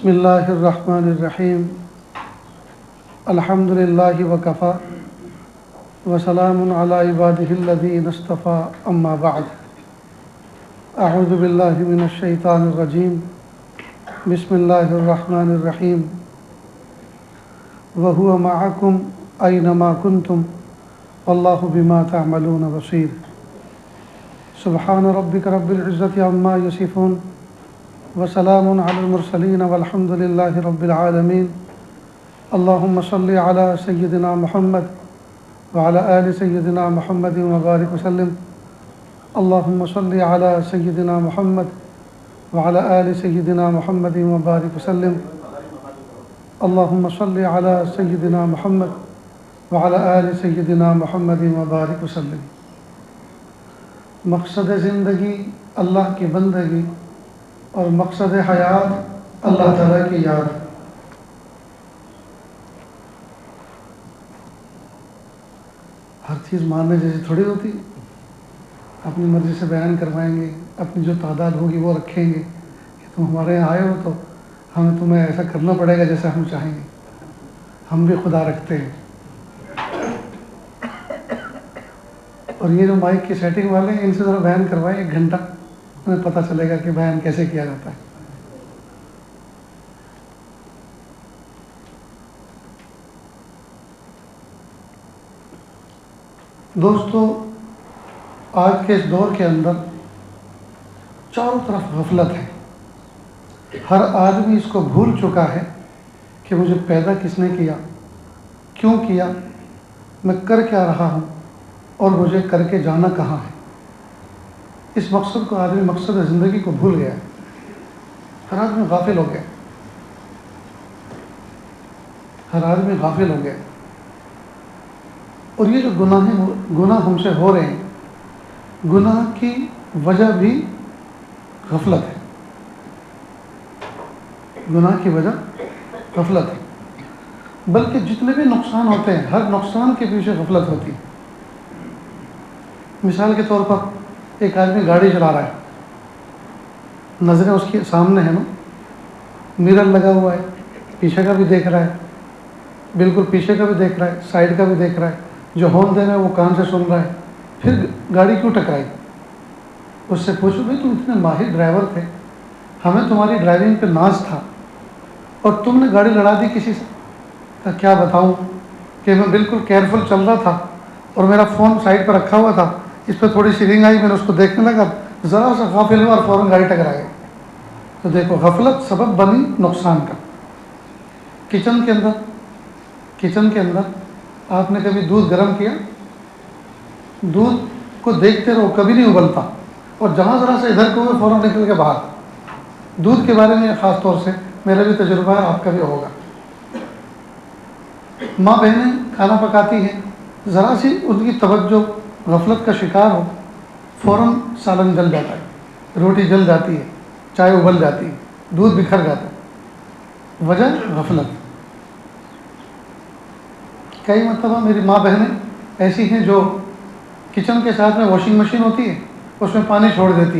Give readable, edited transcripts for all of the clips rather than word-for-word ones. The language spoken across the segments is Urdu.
بسم اللہ الرحمن الرحیم الحمد للہ وکفا وسلام علی عبادہ الذین اصطفیٰ اما بعد اعوذ باللہ من الشیطان الرجیم بسم اللہ الرحمن الرحیم وہو معکم اینما کنتم واللہ بما تعملون بصیر سبحان ربک رب العزت عما یصفون وسلام علی المرسلین والحمد للہ رب العالمین اللہم صلی علی سیدنا محمد وعلی آل سیدنا محمد وبارک وسلم اللہم صلی علی سیدنا محمد وعلی آل سیدنا محمد وبارک وسلم اللہم صلی علی سیدنا محمد وعلی آل سیدنا محمد وبارک وسلم۔ مقصد زندگی اللہ کی بندگی اور مقصد حیات اللہ تعالیٰ کی یاد۔ ہر چیز ماننے جیسی تھوڑی ہوتی، اپنی مرضی سے بیان کروائیں گے، اپنی جو تعداد ہوگی وہ رکھیں گے کہ تم ہمارے یہاں آئے ہو تو ہمیں تمہیں ایسا کرنا پڑے گا جیسا ہم چاہیں گے۔ ہم بھی خدا رکھتے ہیں۔ اور یہ جو مائک کی سیٹنگ والے ہیں ان سے ذرا بیان کروائیں 1 گھنٹہ، انہیں پتہ چلے گا کہ بیان کیسے کیا جاتا ہے۔ دوستو، آج کے اس دور کے اندر چاروں طرف غفلت ہے۔ ہر آدمی اس کو بھول چکا ہے کہ مجھے پیدا کس نے کیا، کیوں کیا، میں کر کیا رہا ہوں اور مجھے کر کے جانا کہاں ہے۔ اس مقصد کو آدمی مقصد زندگی کو بھول گیا ہے۔ ہر آدمی غافل ہو گیا، ہر آدمی غافل ہو گیا۔ اور یہ جو گناہ ہم سے ہو رہے ہیں، گناہ کی وجہ بھی غفلت ہے۔ گناہ کی وجہ غفلت ہے، بلکہ جتنے بھی نقصان ہوتے ہیں ہر نقصان کے پیچھے غفلت ہوتی ہے۔ مثال کے طور پر ایک آدمی گاڑی چلا رہا ہے، نظریں اس کے سامنے ہیں نا، میرر لگا ہوا ہے، پیچھے کا بھی دیکھ رہا ہے، بالکل پیچھے کا بھی دیکھ رہا ہے، سائیڈ کا بھی دیکھ رہا ہے، جو ہارن دے رہا ہے وہ کان سے سن رہا ہے، پھر گاڑی کیوں ٹکرائی؟ اس سے پوچھو بھائی تم اتنے ماہر ڈرائیور تھے، ہمیں تمہاری ڈرائیونگ پہ ناز تھا اور تم نے گاڑی لڑا دی کسی سے۔ کیا بتاؤں کہ میں بالکل کیئرفل چل رہا تھا اور میرا فون سائڈ پہ رکھا ہوا تھا، اس پہ تھوڑی سی رنگ آئی، میں نے اس کو دیکھنے لگا، ذرا سا غافل ہوا اور فوراً گاڑی ٹکرا گئی۔ تو دیکھو غفلت سبب بنی نقصان کا۔ کچن کے اندر آپ نے کبھی دودھ گرم کیا؟ دودھ کو دیکھتے رہو، کبھی نہیں ابلتا، اور جہاں ذرا سے ادھر کو ہوئے فوراً نکل کے باہر۔ دودھ کے بارے میں خاص طور سے میرا بھی تجربہ ہے، آپ کا بھی ہوگا۔ ماں بہنیں کھانا پکاتی ہیں، ذرا سی ان کی توجہ غفلت کا شکار ہو، فوراً سالن جل جاتا ہے، روٹی جل جاتی ہے، چائے ابل جاتی ہے، دودھ بکھر جاتا ہے۔ وجہ غفلت۔ کئی مرتبہ میری ماں بہنیں ایسی ہیں جو کچن کے ساتھ میں واشنگ مشین ہوتی ہے، اس میں پانی چھوڑ دیتی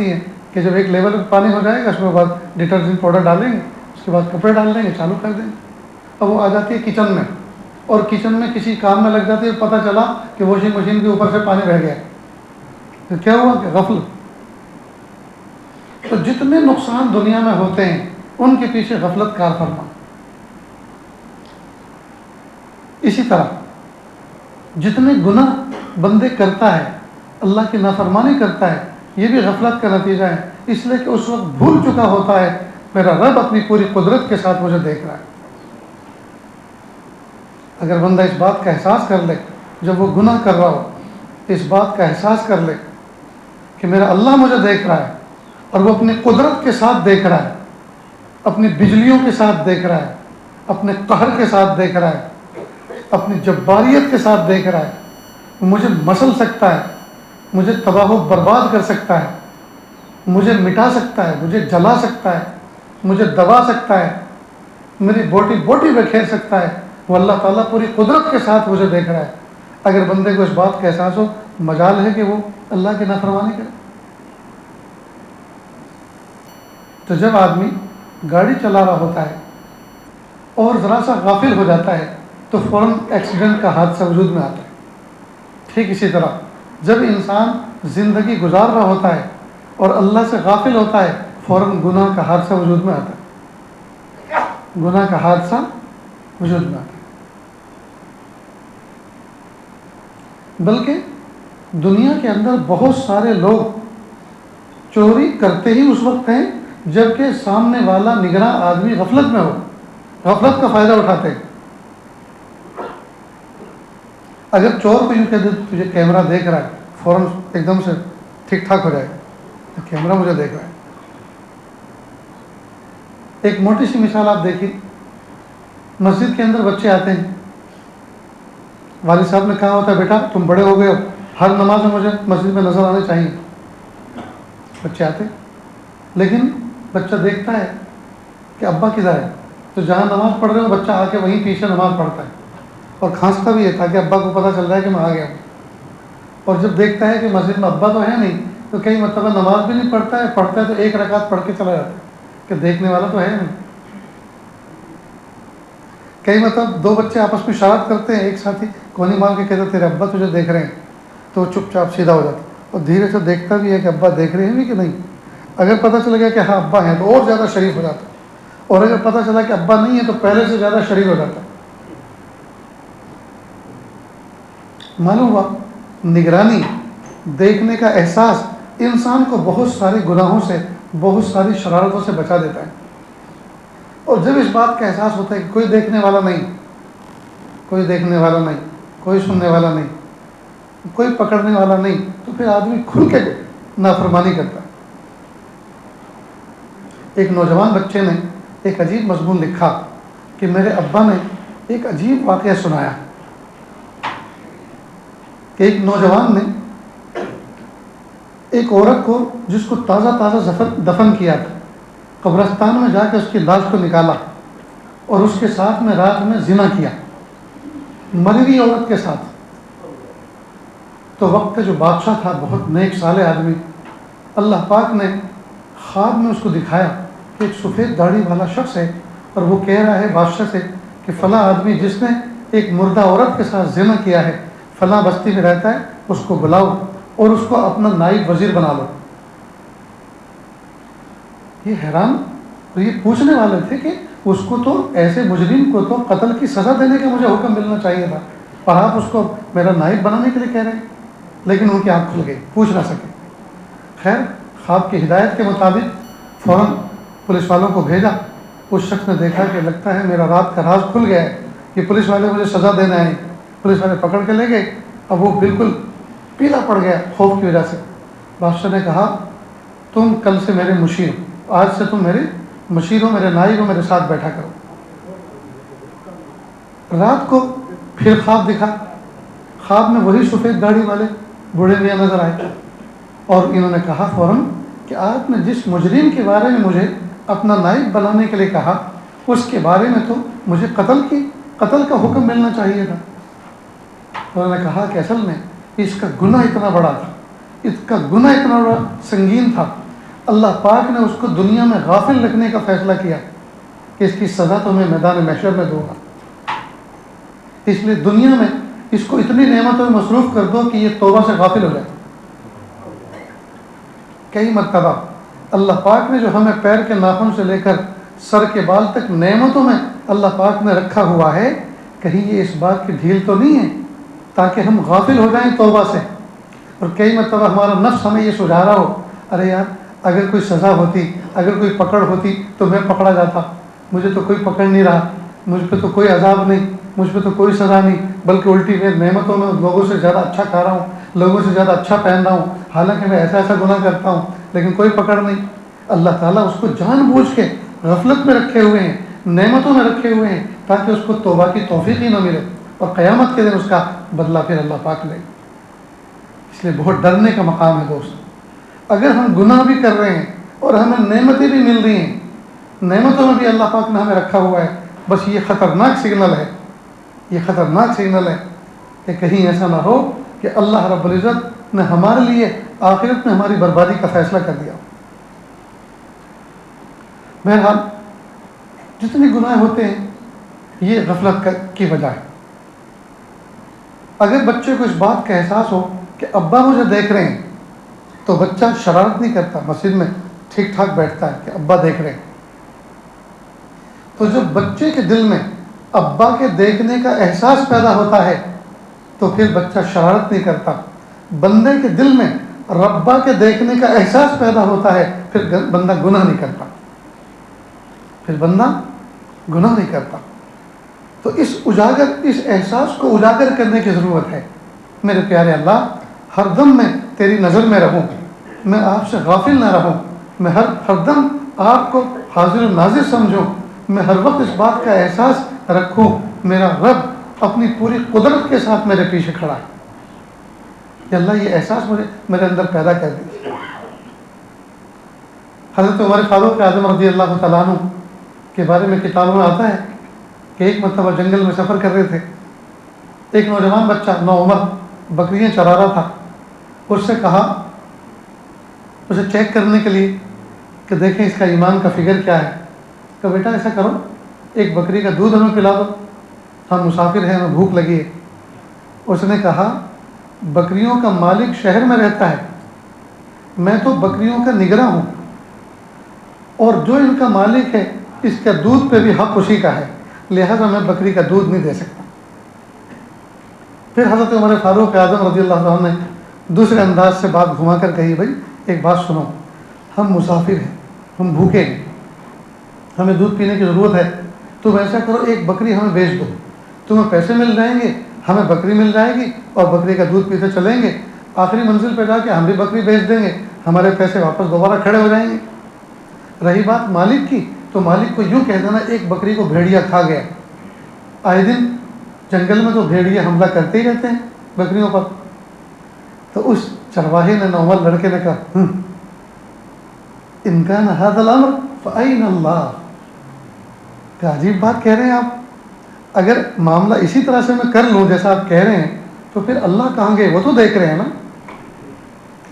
ہیں کہ جب ایک لیول پہ پانی ہو جائے گا اس کے بعد ڈٹرجنٹ پاؤڈر ڈالیں گے، اس کے بعد کپڑے ڈال دیں گے، چالو کر دیں گے۔ اب وہ آ جاتی ہے کچن میں، اور کچن میں کسی کام میں لگ جاتی ہے، پتہ چلا کہ واشنگ مشین کے اوپر سے پانی بہہ گیا۔ تو کیا ہوا کہ غفلت۔ تو جتنے نقصان دنیا میں ہوتے ہیں ان کے پیچھے غفلت کار فرما۔ اسی طرح جتنے گناہ بندے کرتا ہے، اللہ کی نافرمانی کرتا ہے، یہ بھی غفلت کا نتیجہ ہے، اس لیے کہ اس وقت بھول چکا ہوتا ہے میرا رب اپنی پوری قدرت کے ساتھ مجھے دیکھ رہا ہے۔ اگر بندہ اس بات کا احساس کر لے جب وہ گناہ کر رہا ہو، اس بات کا احساس کر لے کہ میرا اللہ مجھے دیکھ رہا ہے، اور وہ اپنی قدرت کے ساتھ دیکھ رہا ہے، اپنی بجلیوں کے ساتھ دیکھ رہا ہے، اپنے قہر کے ساتھ دیکھ رہا ہے، اپنی جباریت کے ساتھ دیکھ رہا ہے، مجھے مسل سکتا ہے، مجھے تباہ و برباد کر سکتا ہے، مجھے مٹا سکتا ہے، مجھے جلا سکتا ہے، مجھے دبا سکتا ہے، میری بوٹی بکھیر سکتا ہے، وہ اللہ تعالیٰ پوری قدرت کے ساتھ مجھے دیکھ رہا ہے۔ اگر بندے کو اس بات کا احساس ہو، مجال ہے کہ وہ اللہ کی نافرمانی کرے۔ تو جب آدمی گاڑی چلا رہا ہوتا ہے اور ذرا سا غافل ہو جاتا ہے تو فوراً ایکسیڈنٹ کا حادثہ وجود میں آتا ہے. ٹھیک اسی طرح جب انسان زندگی گزار رہا ہوتا ہے اور اللہ سے غافل ہوتا ہے فوراً گناہ کا حادثہ وجود میں آتا ہے. گناہ کا حادثہ وجود میں آتا ہے. بلکہ دنیا کے اندر بہت سارے لوگ چوری کرتے ہی اس وقت ہیں جبکہ سامنے والا نگراں آدمی غفلت میں ہو، غفلت کا فائدہ اٹھاتے ہیں. اگر چور کو یوں کہہ دے تجھے کیمرہ دیکھ رہا ہے فوراً ایک دم سے ٹھیک ٹھاک ہو جائے گا تو کیمرہ مجھے دیکھ رہا ہے. ایک موٹی سی مثال آپ دیکھیے، مسجد کے اندر بچے آتے ہیں، والد صاحب نے کہا ہوتا ہے بیٹا تم بڑے ہو گئے ہو، ہر نماز میں مجھے مسجد میں نظر آنے چاہیے. بچے آتے لیکن بچہ دیکھتا ہے کہ ابا کدھر ہے، تو جہاں نماز پڑھ رہے ہو بچہ آ کے وہیں پیچھے نماز پڑھتا ہے اور کھانستا بھی ہے تاکہ ابا کو پتہ چل رہا ہے کہ میں آ گیا ہوں. اور جب دیکھتا ہے کہ مسجد میں ابا تو ہے نہیں تو کئی مرتبہ نماز بھی نہیں پڑھتا ہے تو ایک رکعت پڑھ کے چلا جاتا ہے کہ دیکھنے والا تو ہے نہیں. کئی مطلب دو بچے آپس میں شرارت کرتے ہیں، ایک ساتھی کونی مار کے کہتے تیرے ابا تجھے دیکھ رہے ہیں، تو چپ چاپ سیدھا ہو جاتا اور دھیرے سے دیکھتا بھی ہے کہ ابا دیکھ رہے ہیں بھی کہ نہیں. اگر پتہ چل گیا کہ ہاں ابا ہیں تو اور زیادہ شریف ہو جاتا، اور اگر پتہ چلا کہ ابا نہیں ہے تو پہلے سے زیادہ شریف ہو جاتا. معلوم ہوا نگرانی، دیکھنے کا احساس انسان کو بہت سارے گناہوں سے، بہت ساری شرارتوں سے بچا دیتا ہے. اور جب اس بات کا احساس ہوتا ہے کہ کوئی دیکھنے والا نہیں، کوئی دیکھنے والا نہیں، کوئی سننے والا نہیں، کوئی پکڑنے والا نہیں، تو پھر آدمی کھل کے نافرمانی کرتا ہے. ایک نوجوان بچے نے ایک عجیب مضمون لکھا کہ میرے ابا نے ایک عجیب واقعہ سنایا کہ ایک نوجوان نے ایک عورت کو جس کو تازہ دفن کیا تھا قبرستان میں جا کے اس کی لاش کو نکالا اور اس کے ساتھ میں رات میں زنا کیا، مری ہوئی عورت کے ساتھ. تو وقت کا جو بادشاہ تھا بہت نیک صالح آدمی، اللہ پاک نے خواب میں اس کو دکھایا کہ ایک سفید داڑھی والا شخص ہے اور وہ کہہ رہا ہے بادشاہ سے کہ فلاں آدمی جس نے ایک مردہ عورت کے ساتھ زنا کیا ہے فلاں بستی میں رہتا ہے، اس کو بلاؤ اور اس کو اپنا نائب وزیر بنا لو. یہ حیران اور یہ پوچھنے والے تھے کہ اس کو تو ایسے مجرم کو تو قتل کی سزا دینے کا مجھے حکم ملنا چاہیے تھا اور آپ اس کو میرا نائب بنانے کے لیے کہہ رہے ہیں. لیکن ان کی آنکھ کھل گئی، پوچھ نہ سکے. خیر خواب کی ہدایت کے مطابق فوراً پولیس والوں کو بھیجا. اس شخص نے دیکھا کہ لگتا ہے میرا رات کا راز کھل گیا ہے، یہ پولیس والے مجھے سزا دینے آئے. پولیس والے پکڑ کے لے گئے. اب وہ بالکل پیلا پڑ گیا خوف کی وجہ سے. بادشاہ نے کہا تم کل سے میرے مشیر ہو، آج سے تم میرے مشیر ہو، میرے نائب ہو، میرے ساتھ بیٹھا کرو. رات کو پھر خواب دکھا. خواب میں وہی سفید داڑھی والے بوڑھے میاں نظر آئے اور انہوں نے کہا فوراً کہ آپ نے جس مجرم کے بارے میں مجھے اپنا نائب بنانے کے لیے کہا اس کے بارے میں تو مجھے قتل کا حکم ملنا چاہیے تھا. انہوں نے کہا کہ اصل میں اس کا گناہ اتنا بڑا تھا، اس کا گناہ اتنا بڑا سنگین تھا، اللہ پاک نے اس کو دنیا میں غافل رکھنے کا فیصلہ کیا کہ اس کی سزا تو میں میدان محشر میں دوں گا. اس لیے دنیا میں اس کو اتنی نعمتوں میں مصروف کر دو کہ یہ توبہ سے غافل ہو جائے. کئی مرتبہ اللہ پاک نے جو ہمیں پیر کے ناخن سے لے کر سر کے بال تک نعمتوں میں اللہ پاک نے رکھا ہوا ہے، کہیں یہ اس بات کی ڈھیل تو نہیں ہے تاکہ ہم غافل ہو جائیں توبہ سے. اور کئی مرتبہ ہمارا نفس ہمیں یہ سجھا رہا ہو ارے یار اگر کوئی سزا ہوتی، اگر کوئی پکڑ ہوتی تو میں پکڑا جاتا، مجھے تو کوئی پکڑ نہیں رہا، مجھ پہ تو کوئی عذاب نہیں، مجھ پہ تو کوئی سزا نہیں، بلکہ الٹی میں نعمتوں میں لوگوں سے زیادہ اچھا کھا رہا ہوں، لوگوں سے زیادہ اچھا پہن رہا ہوں، حالانکہ میں ایسا گناہ کرتا ہوں لیکن کوئی پکڑ نہیں. اللہ تعالیٰ اس کو جان بوجھ کے غفلت میں رکھے ہوئے ہیں، نعمتوں میں رکھے ہوئے ہیں تاکہ اس کو توبہ کی توفیق ہی نہ ملے اور قیامت کے دن اس کا بدلہ پھر اللہ پاک لے. اس لیے بہت ڈرنے کا مقام ہے دوست. اگر ہم گناہ بھی کر رہے ہیں اور ہمیں نعمتیں بھی مل رہی ہیں، نعمتوں میں بھی اللہ پاک نے ہمیں رکھا ہوا ہے، بس یہ خطرناک سگنل ہے، یہ خطرناک سگنل ہے کہ کہیں ایسا نہ ہو کہ اللہ رب العزت نے ہمارے لیے آخرت میں ہماری بربادی کا فیصلہ کر دیا. بہرحال جتنے گناہ ہوتے ہیں یہ غفلت کی وجہ ہے. اگر بچے کو اس بات کا احساس ہو کہ ابا مجھے دیکھ رہے ہیں تو بچہ شرارت نہیں کرتا، مسجد میں ٹھیک ٹھاک بیٹھتا ہے کہ ابا دیکھ رہے ہیں. تو جب بچے کے دل میں ابا کے دیکھنے کا احساس پیدا ہوتا ہے تو پھر بچہ شرارت نہیں کرتا. بندے کے دل میں ربا کے دیکھنے کا احساس پیدا ہوتا ہے پھر بندہ گناہ نہیں کرتا، پھر بندہ گناہ نہیں کرتا. تو اس احساس کو اجاگر کرنے کی ضرورت ہے. میرے پیارے اللہ، ہر دم میں تیری نظر میں رہوں، میں آپ سے غافل نہ رہوں، میں ہر دم آپ کو حاضر و ناظر سمجھوں، میں ہر وقت اس بات کا احساس رکھوں میرا رب اپنی پوری قدرت کے ساتھ میرے پیچھے کھڑا ہے. کہ اللہ یہ احساس میرے اندر پیدا کر دی. حضرت عمر فاروق اعظم رضی اللہ تعالیٰ عنہ کے بارے میں کتابوں میں آتا ہے کہ ایک مرتبہ جنگل میں سفر کر رہے تھے. ایک نوجوان بچہ نوعمر بکریاں چرا رہا تھا. اس سے کہا اسے چیک کرنے کے لیے کہ دیکھیں اس کا ایمان کا فگر کیا ہے، کہ بیٹا ایسا کرو ایک بکری کا دودھ ہمیں پلا دو، ہم مسافر ہیں، ہمیں بھوک لگی ہے. اس نے کہا بکریوں کا مالک شہر میں رہتا ہے، میں تو بکریوں کا نگراں ہوں، اور جو ان کا مالک ہے اس کا دودھ پہ بھی حق اسی کا ہے، لہذا میں بکری کا دودھ نہیں دے سکتا. پھر حضرت عمر فاروق اعظم رضی اللہ عنہ نے دوسرے انداز سے بات گھما کر کہی بھائی ایک بات سنو، ہم مسافر ہیں، ہم بھوکے ہیں، ہمیں دودھ پینے کی ضرورت ہے. تم ایسا کرو ایک بکری ہمیں بیچ دو، تمہیں پیسے مل جائیں گے، ہمیں بکری مل جائے گی اور بکری کا دودھ پیتے چلیں گے. آخری منزل پہ جا کے ہم بھی بکری بیچ دیں گے، ہمارے پیسے واپس دوبارہ کھڑے ہو جائیں گے. رہی بات مالک کی تو مالک کو یوں کہہ دینا ایک بکری کو بھیڑیا کھا گیا. آئے دن جنگل میں تو بھیڑیے حملہ کرتے ہی رہتے ہیں بکریوں پر. تو اس چرواہے نے نومل لڑکے نے کہا ان کان ھذا الامر فأین اللہ. کہ عجیب بات کہہ رہے ہیں آپ، اگر معاملہ اسی طرح سے میں کر لوں جیسا آپ کہہ رہے ہیں تو پھر اللہ کہاں گئے، وہ تو دیکھ رہے ہیں نا،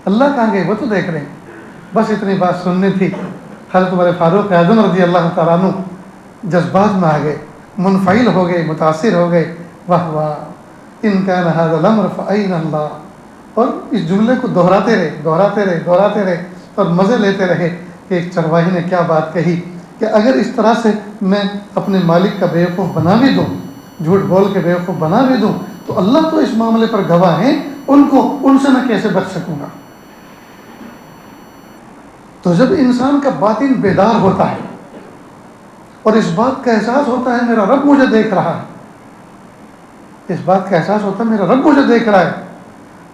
اللہ کہاں گئے وہ تو دیکھ رہے ہیں. بس اتنی بات سننی تھی. حضرت عمر فاروق اعظم رضی اللہ تعالیٰ عنہ جذبات میں آ گئے، منفعل ہو گئے، متاثر ہو گئے. واہ واہ ان کان ھذا الامر فأین اللہ. اور اس جملے کو دہراتے رہے اور مزے لیتے رہے کہ ایک چرواہی نے کیا بات کہی کہ اگر اس طرح سے میں اپنے مالک کا بیوقوف بنا بھی دوں، جھوٹ بول کے بیوقوف بنا بھی دوں، تو اللہ تو اس معاملے پر گواہ ہیں، ان سے میں کیسے بچ سکوں گا. تو جب انسان کا باطن بیدار ہوتا ہے اور اس بات کا احساس ہوتا ہے میرا رب مجھے دیکھ رہا ہے، اس بات کا احساس ہوتا ہے میرا رب مجھے دیکھ رہا ہے،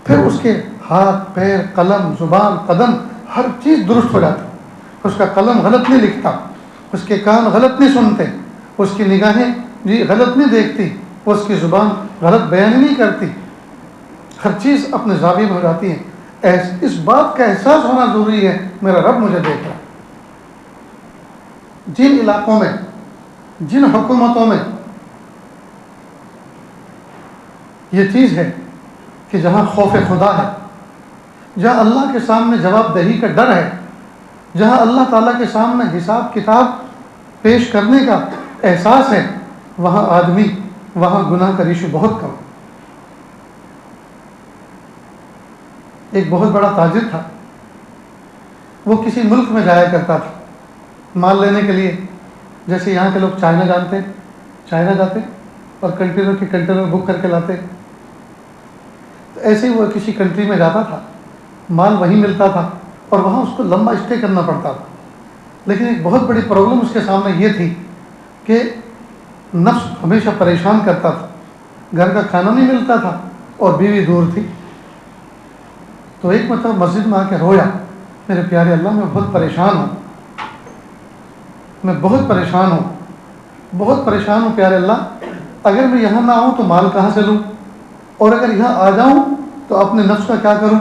پھر اس کے ہاتھ، پیر، قلم، زبان، قدم ہر چیز درست ہو جاتی. اس کا قلم غلط نہیں لکھتا، اس کے کان غلط نہیں سنتے، اس کی نگاہیں غلط نہیں دیکھتی، اس کی زبان غلط بیان نہیں کرتی، ہر چیز اپنے زاویے میں ہو جاتی ہے. اس بات کا احساس ہونا ضروری ہے میرا رب مجھے دیکھ رہا ہے. جن علاقوں میں، جن حکومتوں میں یہ چیز ہے کہ جہاں خوف خدا ہے، جہاں اللہ کے سامنے جواب دہی کا ڈر ہے، جہاں اللہ تعالیٰ کے سامنے حساب کتاب پیش کرنے کا احساس ہے، وہاں گناہ کا ریشو بہت کم. ایک بہت بڑا تاجر تھا، وہ کسی ملک میں جایا کرتا تھا مال لینے کے لیے. جیسے یہاں کے لوگ چائنا جاتے اور کنٹینر کے کنٹینر بک کر کے لاتے، تو ایسے ہی وہ کسی کنٹری میں جاتا تھا، مال وہیں ملتا تھا اور وہاں اس کو لمبا اسٹے کرنا پڑتا تھا. لیکن ایک بہت بڑی پرابلم اس کے سامنے یہ تھی کہ نفس ہمیشہ پریشان کرتا تھا، گھر کا کھانا نہیں ملتا تھا اور بیوی دور تھی. تو ایک مرتبہ مسجد میں آ کے رویا، میرے پیارے اللہ میں بہت پریشان ہوں پیارے اللہ. اگر میں یہاں نہ آؤں تو مال کہاں سے لوں، اور اگر یہاں آ جاؤں تو اپنے نفس کا کیا کروں.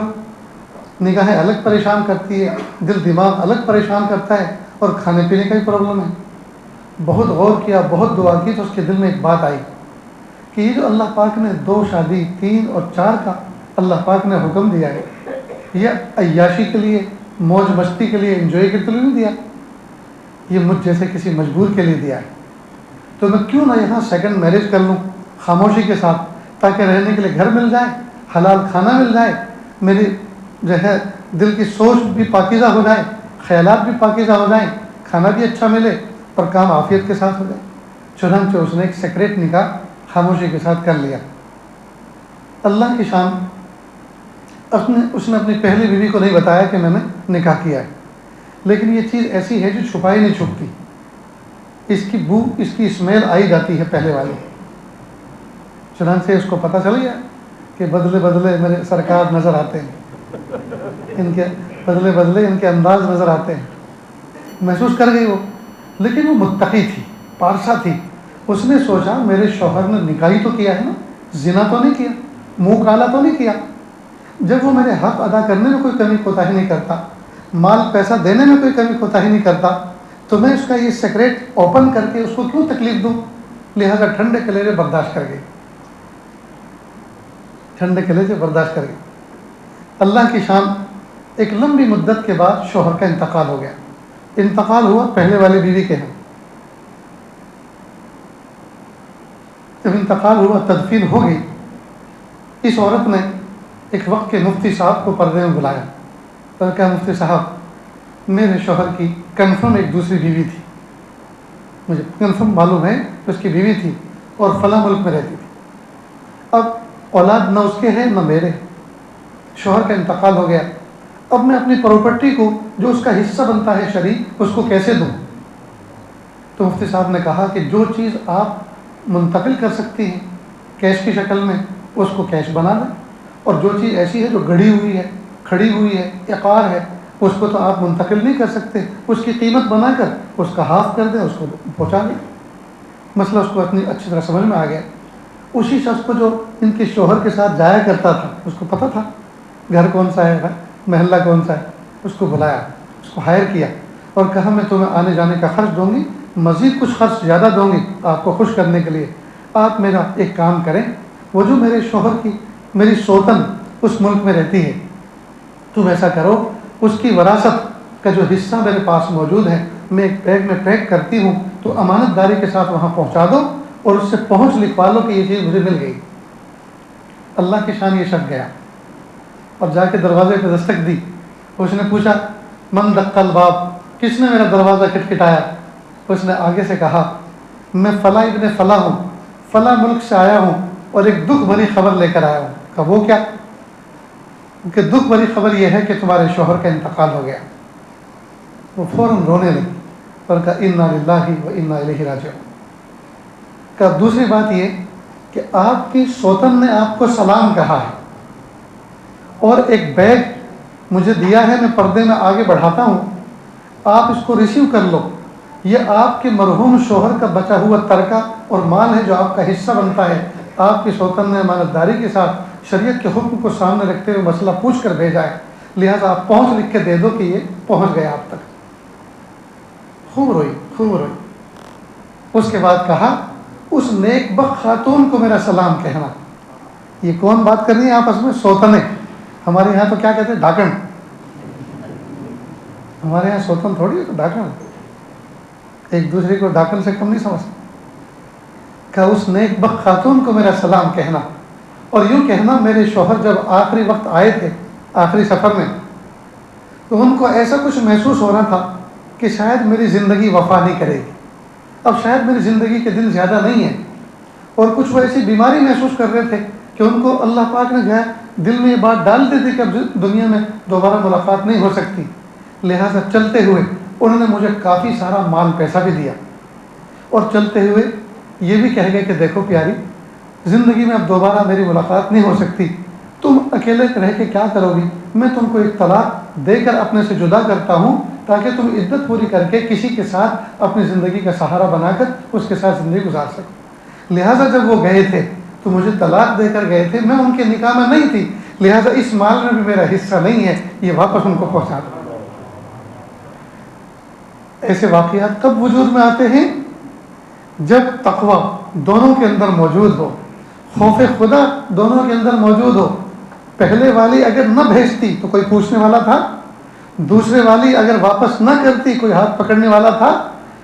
نگاہیں الگ پریشان کرتی ہے، دل دماغ الگ پریشان کرتا ہے، اور کھانے پینے کا بھی پرابلم ہے. بہت غور کیا، بہت دعا کی، تو اس کے دل میں ایک بات آئی کہ یہ جو اللہ پاک نے 2 شادی 3 اور 4 کا اللہ پاک نے حکم دیا ہے، یہ عیاشی کے لیے، موج مستی کے لیے، انجوائے کے لیے نہیں دیا. یہ مجھ جیسے کسی مجبور کے لیے دیا ہے، تو میں کیوں نہ یہاں سیکنڈ میرج کر لوں خاموشی کے ساتھ، تاکہ رہنے کے لیے گھر مل جائے، حلال کھانا مل جائے، میری جو ہے دل کی سوچ بھی پاکیزہ ہو جائے، خیالات بھی پاکیزہ ہو جائیں، کھانا بھی اچھا ملے اور کام عافیت کے ساتھ ہو جائے۔ چنانچہ اس نے ایک سیکریٹ نکاح خاموشی کے ساتھ کر لیا۔ اللہ کی شان، اس نے اپنی پہلی بیوی کو نہیں بتایا کہ میں نے نکاح کیا ہے، لیکن یہ چیز ایسی ہے جو چھپائی نہیں چھپتی، اس کی بو، اس کی اسمیل آئی جاتی ہے پہلے والی۔ چنانچہ اس کو پتہ چل گیا کہ بدلے بدلے میرے سرکار نظر آتے ہیں، ان کے بدلے بدلے ان کے انداز نظر آتے ہیں، محسوس کر گئی وہ۔ لیکن وہ متقی تھی، پارسا تھی، اس نے سوچا میرے شوہر نے نکاح ہی تو کیا ہے نا، زنا تو نہیں کیا، منہ کالا تو نہیں کیا، جب وہ میرے حق ادا کرنے میں کوئی کمی کوتاہی نہیں کرتا، مال پیسہ دینے میں کوئی کمی کوتاہی نہیں کرتا، تو میں اس کا یہ سیکریٹ اوپن کر کے اس کو کیوں تکلیف دوں؟ لہٰذا ٹھنڈے کلیجے برداشت کر گئی، ٹھنڈے کلیجے برداشت کر گئی۔ اللہ کی شان، ایک لمبی مدت کے بعد شوہر کا انتقال ہو گیا۔ انتقال ہوا پہلے والی بیوی کے ہاں۔ جب انتقال ہوا، تدفین ہو گئی، اس عورت نے ایک وقت کے مفتی صاحب کو پردے میں بلایا اور کہا مفتی صاحب میرے شوہر کی کنفرم ایک دوسری بیوی تھی، مجھے کنفرم معلوم ہے کہ اس کی بیوی تھی اور فلاں ملک میں رہتی تھی، اب اولاد نہ اس کے ہے نہ میرے، شوہر کا انتقال ہو گیا، اب میں اپنی پراپرٹی کو جو اس کا حصہ بنتا ہے شریک، اس کو کیسے دوں؟ تو مفتی صاحب نے کہا کہ جو چیز آپ منتقل کر سکتی ہیں کیش کی شکل میں، اس کو کیش بنا دیں، اور جو چیز ایسی ہے جو گڑھی ہوئی ہے، کھڑی ہوئی ہے، عقار ہے، اس کو تو آپ منتقل نہیں کر سکتے، اس کی قیمت بنا کر اس کا ہاف کر دیں، اس کو پہنچا دیں۔ مسئلہ اس کو اپنی اچھی طرح سمجھ میں آ گیا۔ اسی شخص کو جو ان کے شوہر کے ساتھ جایا کرتا تھا، اس کو پتہ تھا گھر کون سا ہے، محلہ کون سا ہے، اس کو بلایا، اس کو ہائر کیا اور کہا میں تمہیں آنے جانے کا خرچ دوں گی، مزید کچھ خرچ زیادہ دوں گی آپ کو خوش کرنے کے لیے، آپ میرا ایک کام کریں، وہ جو میرے شوہر کی میری سوتن اس ملک میں رہتی ہے، تم ایسا کرو اس کی وراثت کا جو حصہ میرے پاس موجود ہے میں ایک بیگ میں پیک کرتی ہوں، تو امانت داری کے ساتھ وہاں پہنچا دو اور اس سے پہنچ لکھوا لو کہ یہ چیز مجھے مل گئی۔ اللہ کی شان، یہ شخص گیا اور جا کے دروازے پہ دستک دی، اس نے پوچھا من دق الباب، کس نے میرا دروازہ کھٹکھٹایا؟ اس نے آگے سے کہا میں فلاں ابن فلاں ہوں، فلاں ملک سے آیا ہوں اور ایک دکھ بھری خبر لے کر آیا ہوں۔ کہا وہ کیا؟ کہ دکھ بھری خبر یہ ہے کہ تمہارے شوہر کا انتقال ہو گیا۔ وہ فوراً رونے لگی اور کہا انا للہ و انا الیہ راجعون۔ کہا دوسری بات یہ کہ آپ کی سوتن نے آپ کو سلام کہا ہے اور ایک بیگ مجھے دیا ہے، میں پردے میں آگے بڑھاتا ہوں، آپ اس کو ریسیو کر لو، یہ آپ کے مرحوم شوہر کا بچا ہوا ترکہ اور مال ہے جو آپ کا حصہ بنتا ہے، آپ کی سوتن نے امانت داری کے ساتھ شریعت کے حکم کو سامنے رکھتے ہوئے مسئلہ پوچھ کر بھیجا ہے، لہٰذا آپ پہنچ لکھ کے دے دو کہ یہ پہنچ گیا آپ تک۔ خوب روئی، خوب روئی۔ اس کے بعد کہا اس نیک بخت خاتون کو میرا سلام کہنا۔ یہ کون بات کرنی ہے آپس میں؟ سوتنیں۔ ہمارے یہاں تو کیا کہتے ہیں؟ ڈاکن۔ ہمارے یہاں سوتن تھوڑی ہے، تو ڈاکن، ایک دوسرے کو ڈاکن سے کم نہیں سمجھتے۔ کہا اس نیک بخت خاتون کو میرا سلام کہنا، اور یوں کہنا میرے شوہر جب آخری وقت آئے تھے آخری سفر میں، تو ان کو ایسا کچھ محسوس ہو رہا تھا کہ شاید میری زندگی وفا نہیں کرے گی، اب شاید میری زندگی کے دن زیادہ نہیں ہیں، اور کچھ وہ ایسی بیماری محسوس کر رہے تھے کہ ان کو اللہ پاک نے جو ہے دل میں یہ بات ڈال دی تھی کہ اب دنیا میں دوبارہ ملاقات نہیں ہو سکتی، لہٰذا چلتے ہوئے انہوں نے مجھے کافی سارا مال پیسہ بھی دیا، اور چلتے ہوئے یہ بھی کہہ گئے کہ دیکھو پیاری، زندگی میں اب دوبارہ میری ملاقات نہیں ہو سکتی، تم اکیلے رہ کے کیا کرو گی، میں تم کو ایک طلاق دے کر اپنے سے جدا کرتا ہوں تاکہ تم عدت پوری کر کے کسی کے ساتھ اپنی زندگی کا سہارا بنا کر اس کے ساتھ زندگی گزار سکو۔ لہٰذا جب وہ گئے تھے تو مجھے طلاق دے کر گئے تھے، میں ان کے نکاح میں نہیں تھی، لہٰذا اس مال میں بھی میرا حصہ نہیں ہے، یہ واپس ان کو پہنچا دو۔ ایسے واقعات کب وجود میں آتے ہیں؟ جب تقویٰ دونوں کے اندر موجود ہو، خوف خدا دونوں کے اندر موجود ہو۔ پہلے والی اگر نہ بھیجتی تو کوئی پوچھنے والا تھا، دوسرے والی اگر واپس نہ کرتی کوئی ہاتھ پکڑنے والا تھا،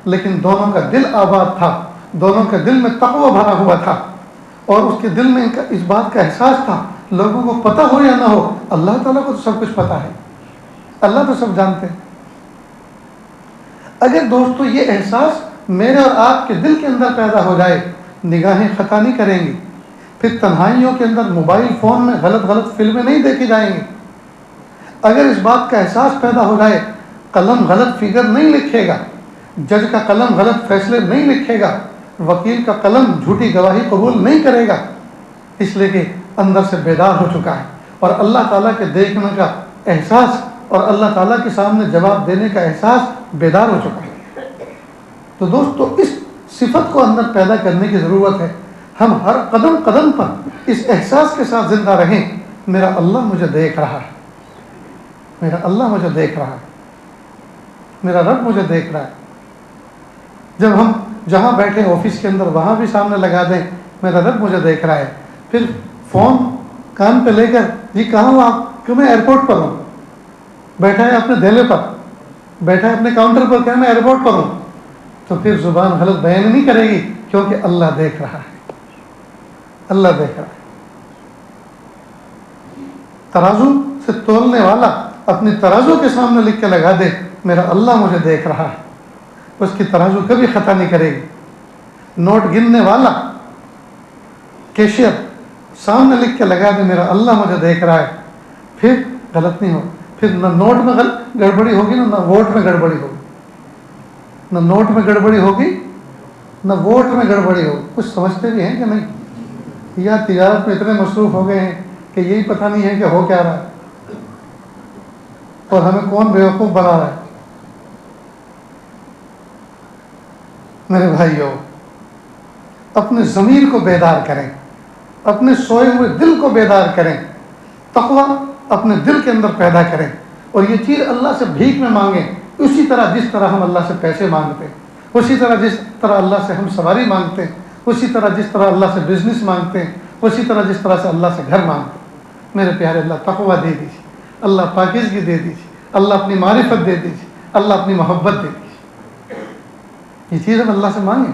لیکن دونوں کا دل آباد تھا، دونوں کے دل میں تقوی بھرا ہوا تھا، اور اس کے دل میں اس بات کا احساس تھا، لوگوں کو پتہ ہو یا نہ ہو، اللہ تعالیٰ کو تو سب کچھ پتہ ہے، اللہ تو سب جانتے ہیں۔ اگر دوستو یہ احساس میرے اور آپ کے دل کے اندر پیدا ہو جائے، نگاہیں خطا نہیں کریں گی، پھر تنہائیوں کے اندر موبائل فون میں غلط غلط فلمیں نہیں دیکھی جائیں گی۔ اگر اس بات کا احساس پیدا ہو جائے، قلم غلط فگر نہیں لکھے گا، جج کا قلم غلط فیصلے نہیں لکھے گا، وکیل کا قلم جھوٹی گواہی قبول نہیں کرے گا، اس لیے کہ اندر سے بیدار ہو چکا ہے، اور اللہ تعالیٰ کے دیکھنے کا احساس اور اللہ تعالیٰ کے سامنے جواب دینے کا احساس بیدار ہو چکا ہے۔ تو دوستو اس صفت کو اندر پیدا کرنے کی ضرورت ہے۔ ہم ہر قدم قدم پر اس احساس کے ساتھ زندہ رہیں، میرا اللہ مجھے دیکھ رہا ہے، میرا اللہ مجھے دیکھ رہا ہے، میرا رب مجھے دیکھ رہا ہے۔ جب ہم جہاں بیٹھے آفس کے اندر وہاں بھی سامنے لگا دیں میرا رب مجھے دیکھ رہا ہے، پھر فون کان پہ لے کر جی کہاں ہوں آپ، کہ میں ایئرپورٹ پر ہوں، بیٹھا ہے اپنے دھیلے پر، بیٹھا ہے اپنے کاؤنٹر پر، کہ میں ایئرپورٹ پر ہوں، تو پھر زبان غلط بیان نہیں کرے گی، کیونکہ اللہ دیکھ رہا ہے، اللہ دیکھ رہا ہے۔ ترازو سے تولنے والا اپنی ترازو کے سامنے لکھ کے لگا دے میرا اللہ مجھے دیکھ رہا ہے، اس کی ترازو کبھی خطا نہیں کرے گی۔ نوٹ گننے والا کیشیئر سامنے لکھ کے لگا دے میرا اللہ مجھے دیکھ رہا ہے، پھر غلط نہیں ہو، پھر نہ نوٹ میں گڑبڑی ہوگی نہ ووٹ میں گڑبڑی ہوگی، نہ نوٹ میں گڑبڑی ہوگی نہ ووٹ میں گڑبڑی ہوگی۔ کچھ سمجھتے بھی ہیں کہ نہیں؟ یا تجارت میں اتنے مصروف ہو گئے ہیں کہ یہی پتہ نہیں ہے کہ ہو کیا رہا ہے اور ہمیں کون بیوقوف بنا رہا ہے۔ میرے بھائیو، اپنے ضمیر کو بیدار کریں، اپنے سوئے ہوئے دل کو بیدار کریں، تقویٰ اپنے دل کے اندر پیدا کریں، اور یہ چیز اللہ سے بھیک میں مانگیں، اسی طرح جس طرح ہم اللہ سے پیسے مانگتے ہیں، اسی طرح جس طرح اللہ سے ہم سواری مانگتے ہیں، اسی طرح جس طرح اللہ سے بزنس مانگتے ہیں، اسی طرح جس طرح سے اللہ سے گھر مانگتے ہیں۔ میرے پیارے، اللہ تقویٰ دے دیجیے، اللہ پاکیزگی دے دیجیے، اللہ اپنی معرفت دے دیجیے، اللہ اپنی محبت دے دیجیے۔ یہ چیز ہم اللہ سے مانگیں،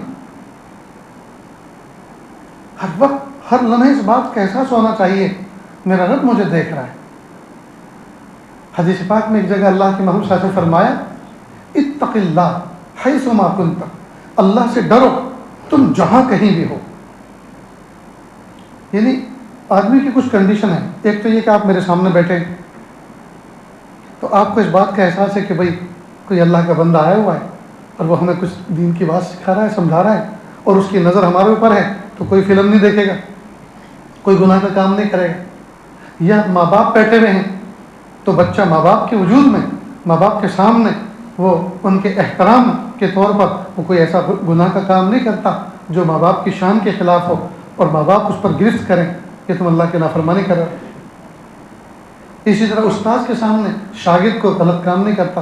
ہر وقت ہر لمحے اس بات کا احساس ہونا چاہیے میرا رب مجھے دیکھ رہا ہے۔ حدیث پاک میں ایک جگہ اللہ کے محبوب صلی اللہ علیہ وسلم فرمایا اتق اللہ حیث ما کنت، اللہ سے ڈرو تم جہاں کہیں بھی ہو۔ یعنی آدمی کی کچھ کنڈیشن ہے، ایک تو یہ کہ آپ میرے سامنے بیٹھے تو آپ کو اس بات کا احساس ہے کہ بھئی کوئی اللہ کا بندہ آیا ہوا ہے اور وہ ہمیں کچھ دین کی بات سکھا رہا ہے، سمجھا رہا ہے، اور اس کی نظر ہمارے اوپر ہے، تو کوئی فلم نہیں دیکھے گا، کوئی گناہ کا کام نہیں کرے گا۔ یا ماں باپ بیٹھے ہوئے ہیں تو بچہ ماں باپ کے وجود میں، ماں باپ کے سامنے وہ ان کے احترام کے طور پر وہ کوئی ایسا گناہ کا کام نہیں کرتا جو ماں باپ کی شان کے خلاف ہو، اور ماں باپ اس پر گرفت کریں کہ تم اللہ کی نافرمانی کر رہے۔ اسی طرح استاذ کے سامنے شاگرد کو غلط کام نہیں کرتا،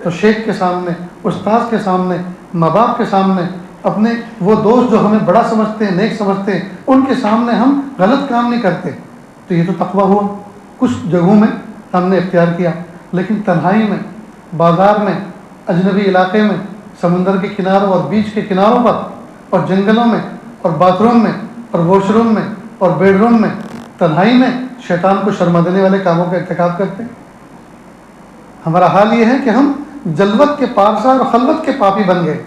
تو شیخ کے سامنے، استاذ کے سامنے، ماں باپ کے سامنے، اپنے وہ دوست جو ہمیں بڑا سمجھتے ہیں، نیک سمجھتے ہیں، ان کے سامنے ہم غلط کام نہیں کرتے۔ تو یہ تو تقویٰ ہوا، کچھ جگہوں میں ہم نے اختیار کیا، لیکن تنہائی میں، بازار میں، اجنبی علاقے میں، سمندر کے کناروں اور بیچ کے کناروں پر، اور جنگلوں میں، اور باتھ روم میں، اور واش روم میں، اور بیڈ روم میں، تنہائی میں شیطان کو شرما دینے والے کاموں کا ارتکاب کرتے ہیں۔ ہمارا حال یہ ہے کہ ہم جلوت کے پارسا اور خلوت کے پاپی بن گئے،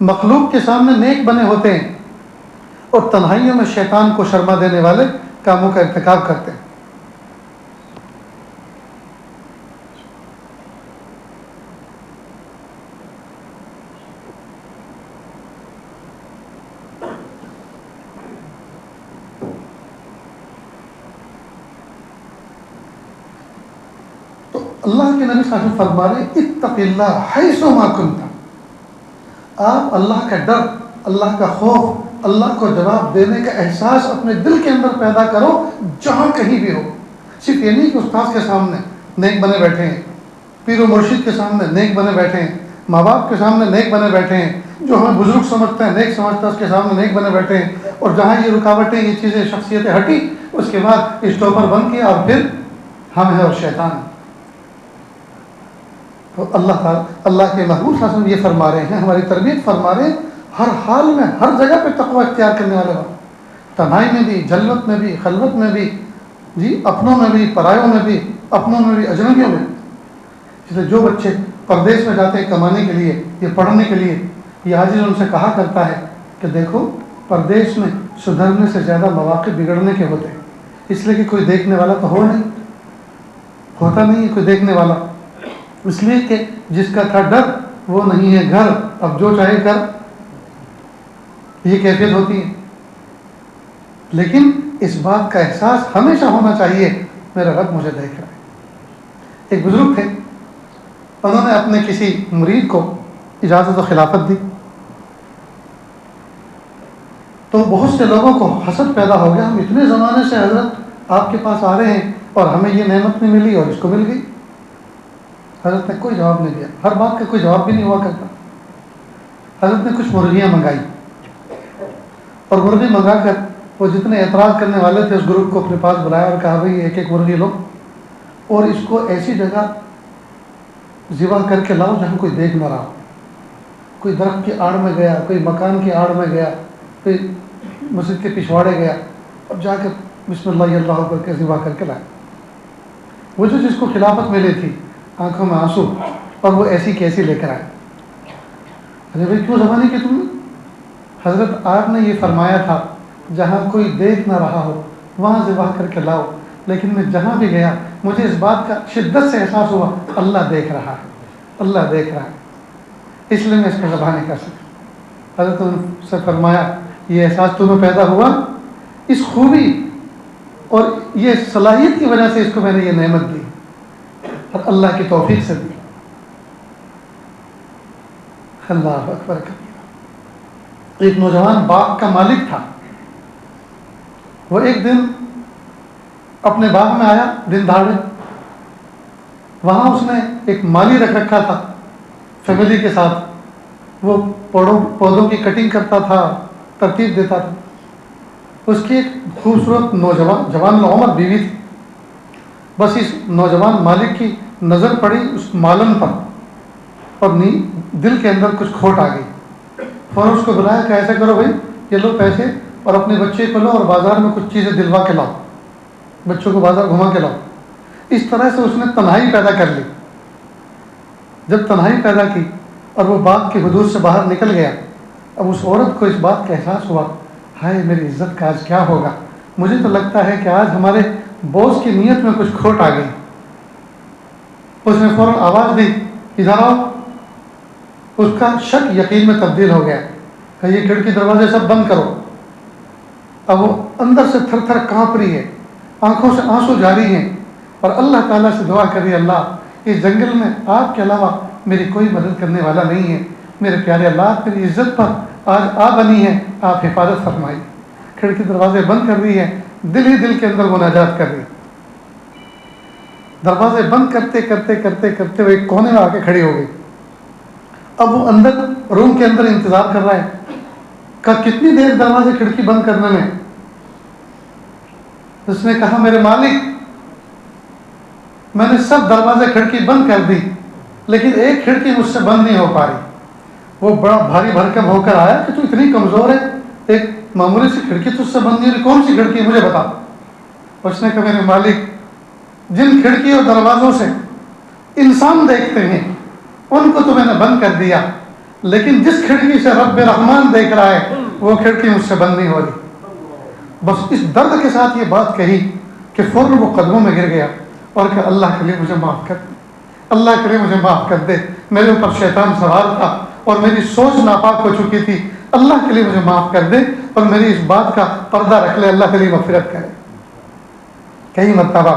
مخلوق کے سامنے نیک بنے ہوتے ہیں اور تنہائیوں میں شیطان کو شرما دینے والے کاموں کا ارتکاب کرتے ہیں۔ اللہ کے نبی صلی اللہ علیہ وسلم فرما رہے اتق اللہ حیث ما کنت، آپ اللہ کا ڈر، اللہ کا خوف، اللہ کو جواب دینے کا احساس اپنے دل کے اندر پیدا کرو جہاں کہیں بھی ہو۔ صرف یہ نہیں کہ استاذ کے سامنے نیک بنے بیٹھے ہیں، پیر و مرشد کے سامنے نیک بنے بیٹھے ہیں، ماں باپ کے سامنے نیک بنے بیٹھے ہیں، جو ہمیں بزرگ سمجھتے ہیں، نیک سمجھتا ہے، اس کے سامنے نیک بنے بیٹھے ہیں، اور جہاں یہ رکاوٹیں، یہ چیزیں، شخصیتیں ہٹی، اس کے بعد اسٹاپر بند کیا اور پھر ہم ہیں اور شیطان۔ تو اللہ کے محبوب صلی اللہ علیہ وسلم یہ فرما رہے ہیں، ہماری تربیت فرما رہے ہیں، ہر حال میں ہر جگہ پہ تقوی اختیار کرنے والے ہوں، تنہائی میں بھی، جلوت میں بھی، خلوت میں بھی، جی اپنوں میں بھی، پرایوں میں بھی، اپنوں میں بھی، اجنبیوں میں۔ جیسے جو بچے پردیس میں جاتے ہیں کمانے کے لیے یا پڑھنے کے لیے، یہ عاجز ان سے کہا کرتا ہے کہ دیکھو پردیس میں سدھرنے سے زیادہ مواقع بگڑنے کے ہوتے ہیں، اس لیے کہ کوئی دیکھنے والا تو ہوتا نہیں ہے کوئی دیکھنے والا، اس لیے کہ جس کا تھا ڈر وہ نہیں ہے گھر، اب جو چاہے کر، یہ کیفیت ہوتی ہے۔ لیکن اس بات کا احساس ہمیشہ ہونا چاہیے میرا رب مجھے دیکھ رہا ہے۔ ایک بزرگ تھے، انہوں نے اپنے کسی مرید کو اجازت و خلافت دی، تو بہت سے لوگوں کو حسد پیدا ہو گیا، ہم اتنے زمانے سے حضرت آپ کے پاس آ رہے ہیں اور ہمیں یہ نعمت نہیں ملی اور اس کو مل گئی۔ حضرت نے کوئی جواب نہیں دیا، ہر بات کا کوئی جواب بھی نہیں ہوا کرتا۔ حضرت نے کچھ مرغیاں منگائی اور مرغی منگا کر وہ جتنے اعتراض کرنے والے تھے اس گروپ کو اپنے پاس بلایا اور کہا بھائی ایک ایک مرغی لو اور اس کو ایسی جگہ ذبح کر کے لاؤ جہاں کوئی دیکھ نہ رہا ہو، کوئی درخت کی آڑ میں گیا، کوئی مکان کی آڑ میں گیا، کوئی مسجد کے پچھواڑے گیا، اور جا کے بسم اللہ اللہ کر کے ذبح کر کے لائے۔ وہ جو جس کو خلافت ملی تھی آنکھوں میں آنسو، اور وہ ایسی کیسی لے کر آئے۔ ارے بھائی کیوں ذبح نہیں کی تم نے؟ حضرت آپ نے یہ فرمایا تھا جہاں کوئی دیکھ نہ رہا ہو وہاں ذبح کر کے لاؤ، لیکن میں جہاں بھی گیا مجھے اس بات کا شدت سے احساس ہوا اللہ دیکھ رہا ہے، اللہ دیکھ رہا ہے، اس لیے میں اس کو ذبح نہیں کر سکتا۔ حضرت نے سے فرمایا یہ احساس تمہیں پیدا ہوا، اس خوبی اور یہ صلاحیت کی وجہ سے اس کو میں نے یہ نعمت دی اور اللہ کی توفیق سے دی۔ اللہ اکبر کبیرہ۔ ایک نوجوان باغ کا مالک تھا، وہ ایک دن اپنے باغ میں آیا دن دہاڑے، وہاں اس نے ایک مالی رکھ رکھا تھا فیملی کے ساتھ، وہ پودوں کی کٹنگ کرتا تھا، ترتیب دیتا تھا۔ اس کی ایک خوبصورت جوان العمر بیوی تھی، بس اس نوجوان مالک کی نظر پڑی اس مالن پر اور دل کے اندر کچھ کھوٹ آ گئی، فوراً اس کو بلایا کہ ایسا کرو بھائی یہ لو پیسے اور اپنے بچے کو لو اور بازار میں کچھ چیزیں دلوا کے لاؤ، بچوں کو بازار گھما کے لاؤ۔ اس طرح سے اس نے تنہائی پیدا کر لی۔ جب تنہائی پیدا کی اور وہ باغ کی حدود سے باہر نکل گیا، اب اس عورت کو اس بات کا احساس ہوا ہائے میری عزت کا آج کیا ہوگا، مجھے تو لگتا ہے کہ آج ہمارے باس کی نیت میں کچھ کھوٹ آ گئی۔ اس نے فوراً آواز دی ادھر آؤ۔ اس کا شک یقین میں تبدیل ہو گیا کہ یہ کھڑکی دروازے سب بند کرو۔ اب وہ اندر سے تھر تھر کانپ رہی ہے، آنکھوں سے آنسو جاری ہیں اور اللہ تعالیٰ سے دعا کر رہی ہے اللہ اس جنگل میں آپ کے علاوہ میری کوئی مدد کرنے والا نہیں ہے، میرے پیارے اللہ میری عزت پر آج آ بنی ہے، آپ حفاظت فرمائی۔ کھڑکی دروازے بند کر رہی ہے، دل ہی دل کے اندر مناجات کر رہی۔ دروازے بند کرتے کرتے کرتے کرتے وہ ایک کونے میں آ کے کھڑی ہو گئی۔ اب وہ اندر روم کے اندر انتظار کر رہا ہے کہ کتنی دیر دروازے کھڑکی بند کرنے میں۔ اس نے کہا میرے مالک میں نے سب دروازے کھڑکی بند کر دی لیکن ایک کھڑکی مجھ سے بند نہیں ہو پا رہی۔ وہ بڑا بھاری بھرکم ہو کر آیا کہ تو اتنی کمزور ہے، ایک معمولی سی کھڑکی تجھ سے بند نہیں ہو رہی، کون سی کھڑکی مجھے بتا۔ اس نے کہا میرے مالک جن کھڑکی اور دروازوں سے انسان دیکھتے ہیں ان کو تو میں نے بند کر دیا، لیکن جس کھڑکی سے رب رحمان دیکھ رہا ہے وہ کھڑکی مجھ سے بند نہیں ہو رہی۔ بس اس درد کے ساتھ یہ بات کہی کہ فوراً وہ قدموں میں گر گیا اور کہ اللہ کے لیے مجھے معاف کر دے، اللہ کے لیے مجھے معاف کر دے، میرے اوپر شیطان سوار تھا اور میری سوچ ناپاک ہو چکی تھی، اللہ کے لیے مجھے معاف کر دے اور میری اس بات کا پردہ رکھ لے، اللہ کے لیے مغفرت کرے۔ کئی مرتبہ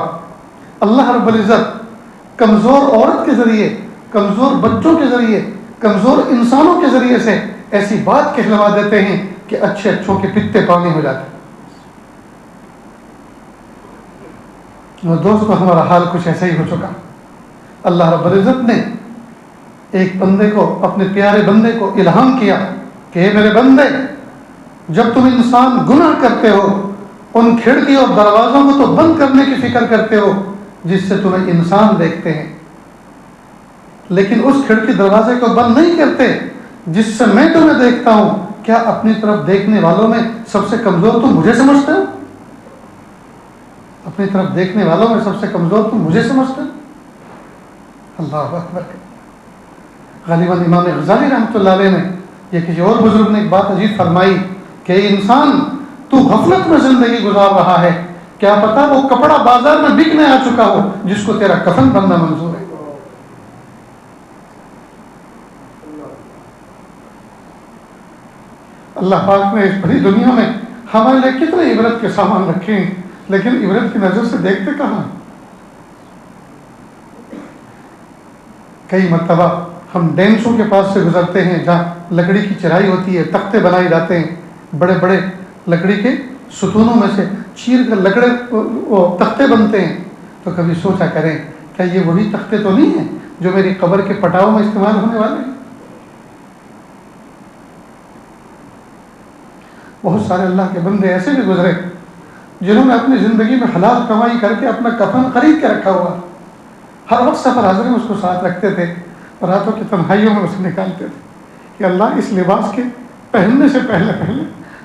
اللہ رب العزت کمزور عورت کے ذریعے، کمزور بچوں کے ذریعے، کمزور انسانوں کے ذریعے سے ایسی بات کہلوا دیتے ہیں کہ اچھے اچھوں کے پتے پانی ہو جاتے ہیں۔ اور دوستو ہمارا حال کچھ ایسا ہی ہو چکا۔ اللہ رب العزت نے ایک بندے کو، اپنے پیارے بندے کو الہام کیا کہ اے میرے بندے جب تم انسان گناہ کرتے ہو ان کھڑکی اور دروازوں کو تو بند کرنے کی فکر کرتے ہو جس سے تمہیں انسان دیکھتے ہیں، لیکن اس کھڑکی دروازے کو بند نہیں کرتے جس سے میں تمہیں دیکھتا ہوں. کیا اپنی طرف دیکھنے والوں میں سب سے کمزور تم مجھے سمجھتے ہو؟ اپنی طرف دیکھنے والوں میں سب سے کمزور تم مجھے سمجھتے ہو؟ اللہ اکبر. غالباً امام غزالی رحمۃ اللہ علیہ نے یا کسی اور بزرگ نے ایک بات عجیب فرمائی کہ انسان تو غفلت میں زندگی گزار رہا ہے، کیا پتا وہ کپڑا بازار میں بکنے آ چکا ہو جس کو تیرا کفن بننا منظور ہے. اللہ پاک نے اس بڑی دنیا میں ہمارے لیے کتنے عبرت کے سامان رکھے ہیں، لیکن عبرت کی نظر سے دیکھتے کہاں. کئی مرتبہ ہم ڈینسوں کے پاس سے گزرتے ہیں جہاں لکڑی کی چرائی ہوتی ہے، تختے بنائے جاتے ہیں، بڑے بڑے لکڑی کے ستونوں میں سے چیر کر لکڑے وہ تختے بنتے ہیں. تو کبھی سوچا کریں کیا یہ وہی تختے تو نہیں ہیں جو میری قبر کے پٹاؤں میں استعمال ہونے والے ہیں؟ بہت سارے اللہ کے بندے ایسے بھی گزرے جنہوں نے اپنی زندگی میں حلال کمائی کر کے اپنا کفن خرید کے رکھا ہوا، ہر وقت سفر حاضر میں اس کو ساتھ رکھتے تھے، راتوں کی تنہائیوں میں اسے نکالتے تھے کہ اللہ اس لباس کے پہننے سے پہلے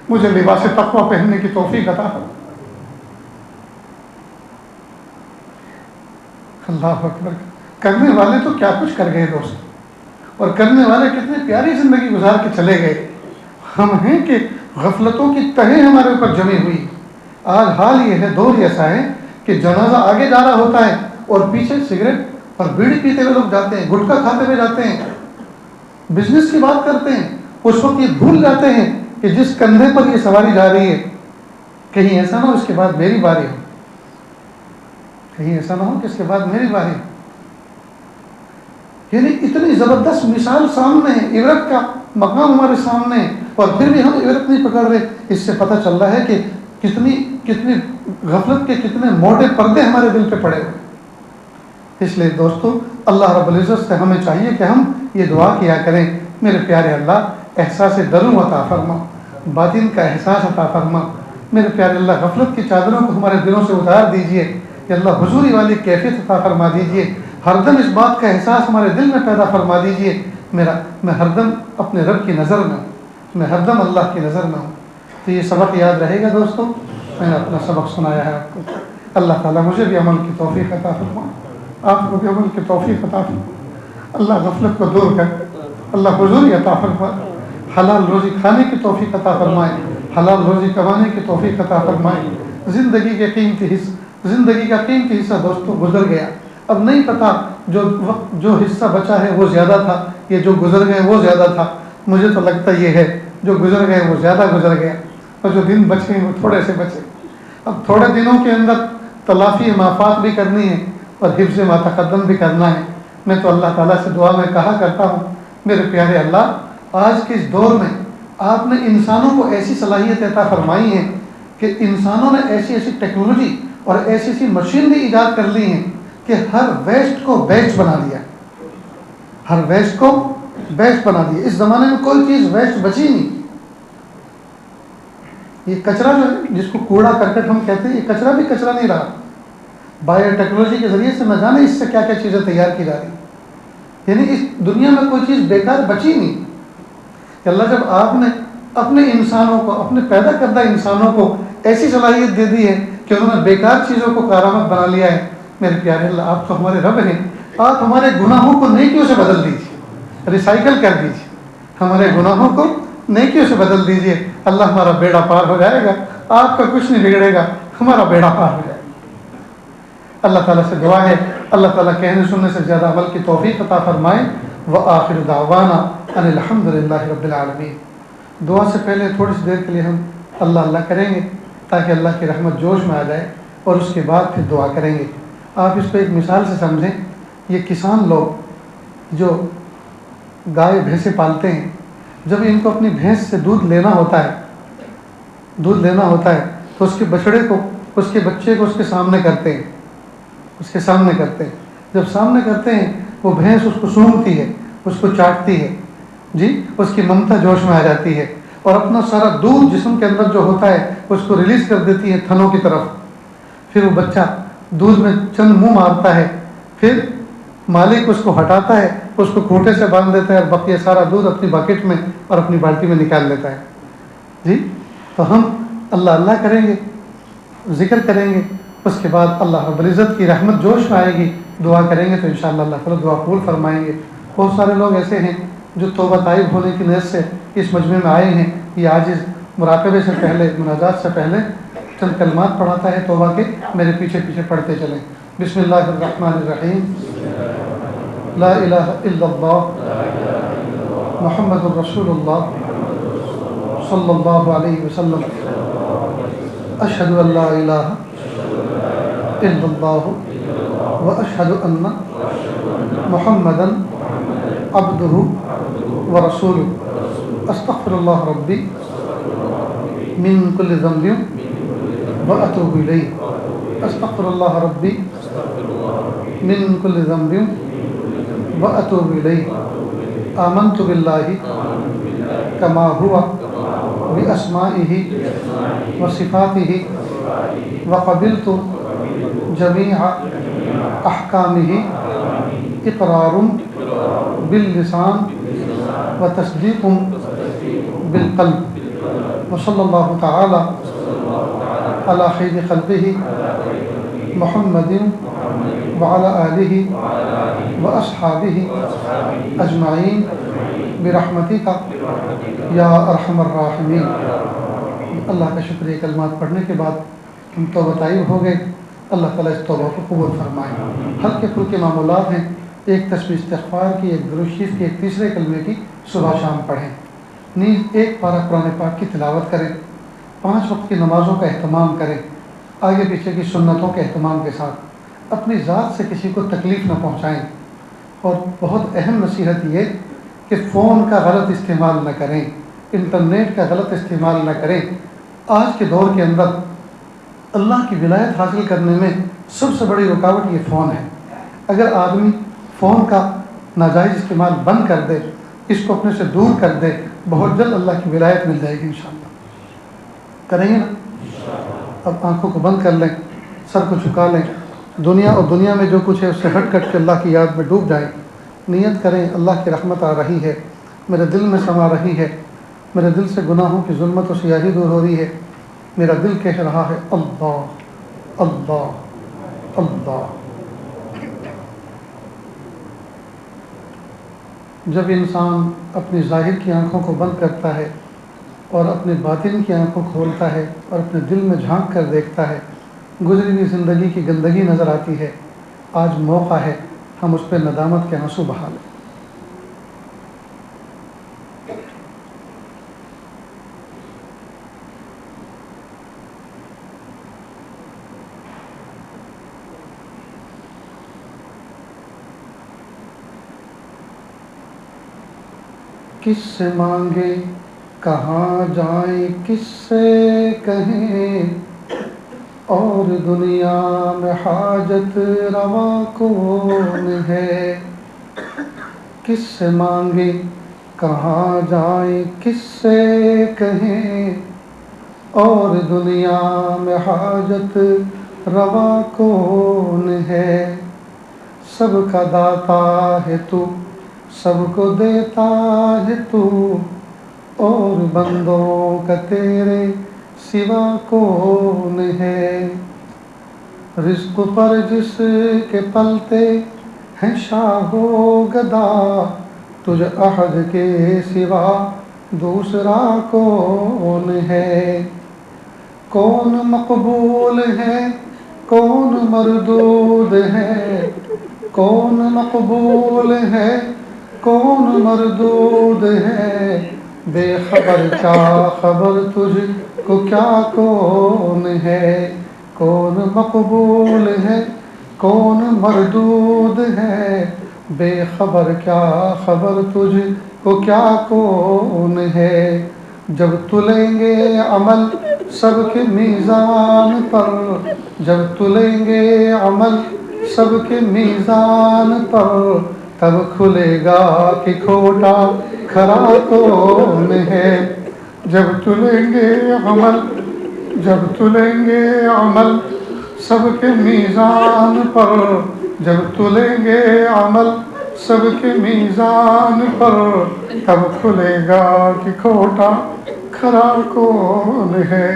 مجھے لباس تقویٰ پہننے کی توفیق عطا ہو. اللہ اکبر. کرنے والے تو کیا کچھ کر گئے دوست، اور کرنے والے کتنی پیاری زندگی گزار کے چلے گئے. ہم ہیں کہ غفلتوں کی تہیں ہمارے اوپر جمی ہوئی. آج حال یہ ہے، دور ایسا ہے کہ جنازہ آگے جا رہا ہوتا ہے اور پیچھے سگریٹ اور بیڑی پیتے ہوئے لوگ جاتے ہیں، گٹکا کھاتے ہوئے جاتے ہیں، بزنس کی بات کرتے ہیں. اس وقت یہ بھول جاتے ہیں کہ جس کندھے پر یہ سواری جا رہی ہے کہیں ایسا نہ ہو اس کے بعد میری باری ہو، کہیں ایسا نہ ہو کہ اس کے بعد میری باری ہو. یعنی اتنی زبردست مثال سامنے ہے، عبرت کا مقام ہمارے سامنے ہے، اور پھر بھی ہم عبرت نہیں پکڑ رہے. اس سے پتہ چل رہا ہے کہ کتنی غفلت کے کتنے موٹے پردے ہمارے دل پہ پڑے ہوئے. اس لیے دوستو اللہ رب العزت سے ہمیں چاہیے کہ ہم یہ دعا کیا کریں، میرے پیارے اللہ احساس درون عطا فرما، باطن کا احساس عطا فرما. میرے پیارے اللہ غفلت کی چادروں کو ہمارے دلوں سے اتار دیجئے کہ اللہ حضوری والی کیفیت عطا فرما دیجئے. ہر دم اس بات کا احساس ہمارے دل میں پیدا فرما دیجئے میں ہر دم اپنے رب کی نظر میں ہوں، میں ہر دم اللہ کی نظر میں ہوں. تو یہ سبق یاد رہے گا دوستو. میں نے اپنا سبق سنایا ہے آپ کو. اللہ تعالیٰ مجھے بھی عمل کی توفیق عطا فرما، آپ کو بھی عمل کی توفیق عطا فرما. اللہ غفلت کو دور کر اللہ حضوری عطا فرما، حلال روزی کھانے کی توفیق عطا فرمائے، حلال روزی کمانے کی توفیق عطا فرمائے. زندگی کا قیمتی حصہ دوستو گزر گیا، اب نہیں پتا جو حصہ بچا ہے وہ زیادہ تھا، یہ جو گزر گئے وہ زیادہ تھا. مجھے تو لگتا یہ ہے جو گزر گئے وہ زیادہ گزر گیا، اور جو دن بچے ہیں وہ تھوڑے سے بچے. اب تھوڑے دنوں کے اندر تلافی مافات بھی کرنی ہے اور حفظ ما تقدم بھی کرنا ہے. میں تو اللہ تعالیٰ سے دعا میں کہا کرتا ہوں، میرے پیارے اللہ آج کے اس دور میں آپ نے انسانوں کو ایسی صلاحیت عطا فرمائی ہے کہ انسانوں نے ایسی ٹیکنالوجی اور ایسی مشینری ایجاد کر لی ہیں کہ ہر ویسٹ کو بیسٹ بنا دیا، ہر ویسٹ کو بیسٹ بنا دیا. اس زمانے میں کوئی چیز ویسٹ بچی نہیں. یہ کچرا جو ہے جس کو کوڑا کرکٹ ہم کہتے ہیں، یہ کچرا بھی کچرا نہیں رہا. بایو ٹیکنالوجی کے ذریعے سے نہ جانے اس سے کیا کیا چیزیں تیار کی جا رہی ہیں. یعنی اس دنیا میں کوئی چیز بیکار بچی نہیں. کہ اللہ جب آپ نے اپنے انسانوں کو، اپنے پیدا کردہ انسانوں کو ایسی صلاحیت دے دی ہے کہ انہوں نے بیکار چیزوں کو کارآمد بنا لیا ہے. میرے پیارے اللہ آپ تو ہمارے رب ہیں، آپ ہمارے گناہوں کو نیکیوں سے بدل دیجیے، ریسائیکل کر دیجیے، ہمارے گناہوں کو نیکیوں سے بدل دیجیے. اللہ ہمارا بیڑا پار ہو جائے گا، آپ کا کچھ نہیں بگڑے گا، ہمارا بیڑا پار ہو جائے گا. اللہ تعالیٰ سے دعا ہے اللہ تعالیٰ کہنے سننے سے زیادہ عمل کی توفیق عطا فرمائے. وآخر دعوانا ان الحمد للہ رب العالمین. دعا سے پہلے تھوڑی سی دیر کے لیے ہم اللہ کریں گے تاکہ اللہ کی رحمت جوش میں آ جائے، اور اس کے بعد پھر دعا کریں گے. آپ اس کو ایک مثال سے سمجھیں. یہ کسان لوگ جو گائے بھینسیں پالتے ہیں، جب ان کو اپنی بھینس سے دودھ لینا ہوتا ہے تو اس کے بچڑے کو، اس کے بچے کو اس کے سامنے کرتے ہیں. جب سامنے کرتے ہیں وہ بھینس اس کو سونگھتی ہے، اس کو چاٹتی ہے، اس کی ممتا جوش میں آ جاتی ہے، اور اپنا سارا دودھ جسم کے اندر جو ہوتا ہے اس کو ریلیز کر دیتی ہے تھنوں کی طرف. پھر وہ بچہ دودھ میں چند منہ مارتا ہے، پھر مالک اس کو ہٹاتا ہے اس کو کھوٹے سے باندھ دیتا ہے اور بقیہ سارا دودھ اپنی باکٹ میں اور اپنی بالٹی میں نکال لیتا ہے. جی تو ہم اللہ اللہ کریں گے، ذکر کریں گے، اس کے بعد اللہ رب العزت کی رحمت جوش میں آئے گی، دعا کریں گے تو انشاءاللہ اللہ تعالیٰ دعا قبول فرمائیں گے. بہت سارے لوگ ایسے ہیں جو توبہ طائب ہونے کی نیت سے اس مجمع میں آئے ہیں. یہ عاجز مراقبے سے پہلے، مناجات سے پہلے چند کلمات پڑھاتا ہے توبہ کے، میرے پیچھے پیچھے پڑھتے چلیں. بسم اللہ الرحمن الرحیم. لا الہ الا اللہ محمد الرسول اللہ صلی اللہ علیہ وسلم. اشہد ان لا الہ الا اللہ و اشہد ان محمدا عبدہ و رسولہ. استغفر اللہ ربی من کل ذنب و اتوب الیہ. استغفر اللہ ربی من کل ذنب و اتوب الیہ. آمنت باللہ کما ہوا باسمائہ و صفاتہ وقبلت جمیع احکامہ. اقرار باللسان و تصدیق بالقلب. وصلی اللہ تعالی علی خیر خلقہ محمد وعلی آلہ و اصحابہ اجمعین برحمتک یا ارحم الراحمین. اللہ کا شکریہ. کلمات پڑھنے کے بعد ہم توبہ طائب ہو گئے. اللہ تعالیٰ اس توبہ کو قبول فرمائے. ہلکے پھلکے معمولات ہیں، ایک تسبیح استغفار کی، ایک درود شریف کی، ایک تیسرے کلمے کی صبح شام پڑھیں. نیز ایک پارہ قرآن پاک کی تلاوت کریں. 5 وقت کی نمازوں کا اہتمام کریں، آگے پیچھے کی سنتوں کے اہتمام کے ساتھ. اپنی ذات سے کسی کو تکلیف نہ پہنچائیں. اور بہت اہم نصیحت یہ کہ فون کا غلط استعمال نہ کریں، انٹرنیٹ کا غلط استعمال نہ کریں. آج کے دور کے اندر اللہ کی ولایت حاصل کرنے میں سب سے بڑی رکاوٹ یہ فون ہے. اگر آدمی فون کا ناجائز استعمال بند کر دے، اس کو اپنے سے دور کر دے، بہت جلد اللہ کی ولایت مل جائے گی انشاءاللہ. کریں گے نا؟ اب آنکھوں کو بند کر لیں، سر کو جھکا لیں، دنیا اور دنیا میں جو کچھ ہے اس سے ہٹ کٹ کے اللہ کی یاد میں ڈوب جائیں. نیت کریں اللہ کی رحمت آ رہی ہے، میرے دل میں سما رہی ہے، میرے دل سے گناہوں کی ظلمت و سیاہی دور ہو رہی ہے. میرا دل کہہ رہا ہے اللہ اللہ اللہ. جب انسان اپنی ظاہر کی آنکھوں کو بند کرتا ہے اور اپنے باطن کی آنکھوں کھولتا ہے اور اپنے دل میں جھانک کر دیکھتا ہے، گزری ہوئی زندگی کی گندگی نظر آتی ہے. آج موقع ہے ہم اس پہ ندامت کے آنسو بہا لیں. کس سے مانگے کہاں جائیں، کس سے کہیں، اور دنیا میں حاجت روا کون ہے. کس سے مانگے کہاں جائیں، کس سے کہیں، اور دنیا میں حاجت روا کون ہے. سب کا داتا ہے تو، سب کو دیتا ہے تو، اور بندوں کا تیرے سوا کون ہے. رزق پر جس کے پلتے ہیں شاہ و گدا، تجھ احد کے سوا دوسرا کون ہے. کون مقبول ہے کون مردود ہے، کون مقبول ہے کون مردود ہے. بے خبر کیا خبر تجھ کو کیا کون ہے. کون مقبول ہے کون مردود ہے، بے خبر کیا خبر تجھ کو کیا کون ہے. جب تلیں گے عمل سب کے میزان پر، جب تلیں گے عمل سب کے میزان پر، تب کھلے گا کہ کھوٹا کھرا کون ہے. جب تلیں گے عمل، جب تلیں گے عمل سب کے میزان پر، جب تلیں گے عمل سب کے میزان پر کب کھلے گا کہ کھوٹا کھرا کون ہے؟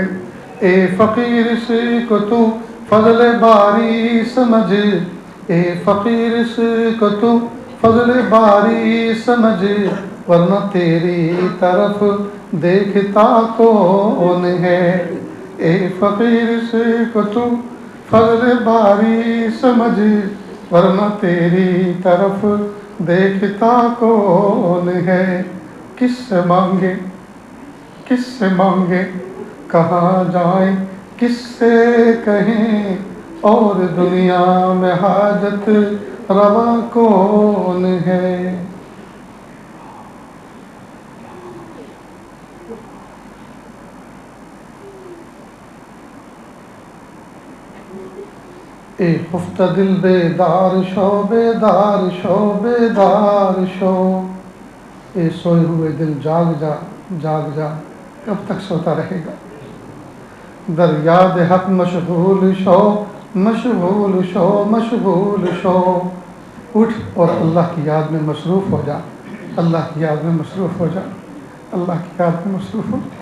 اے فقیر سے کو تو فضل باری سمجھ، اے فقیر سے کو تو فضل باری سمجھ، ورنہ تیری طرف دیکھتا کون ہے؟ اے فقیر سے کو تو فضل باری سمجھ، ورنہ تیری طرف دیکھتا کون ہے؟ کس سے مانگے کس سے مانگے کہاں جائیں کس سے کہیں، اور دنیا میں حاجت روا کون ہے؟ اے خفتہ دل بیدار شو بیدار شو بیدار شو، اے سوئے ہوئے دل جاگ جا جاگ جا، کب تک سوتا رہے گا؟ در یاد حق مشغول شو مشغول شو مشغول شو، اٹھ اور اللہ کی یاد میں مصروف ہو جا، اللہ کی یاد میں مصروف ہو جا، اللہ کی یاد میں مصروف ہو جا۔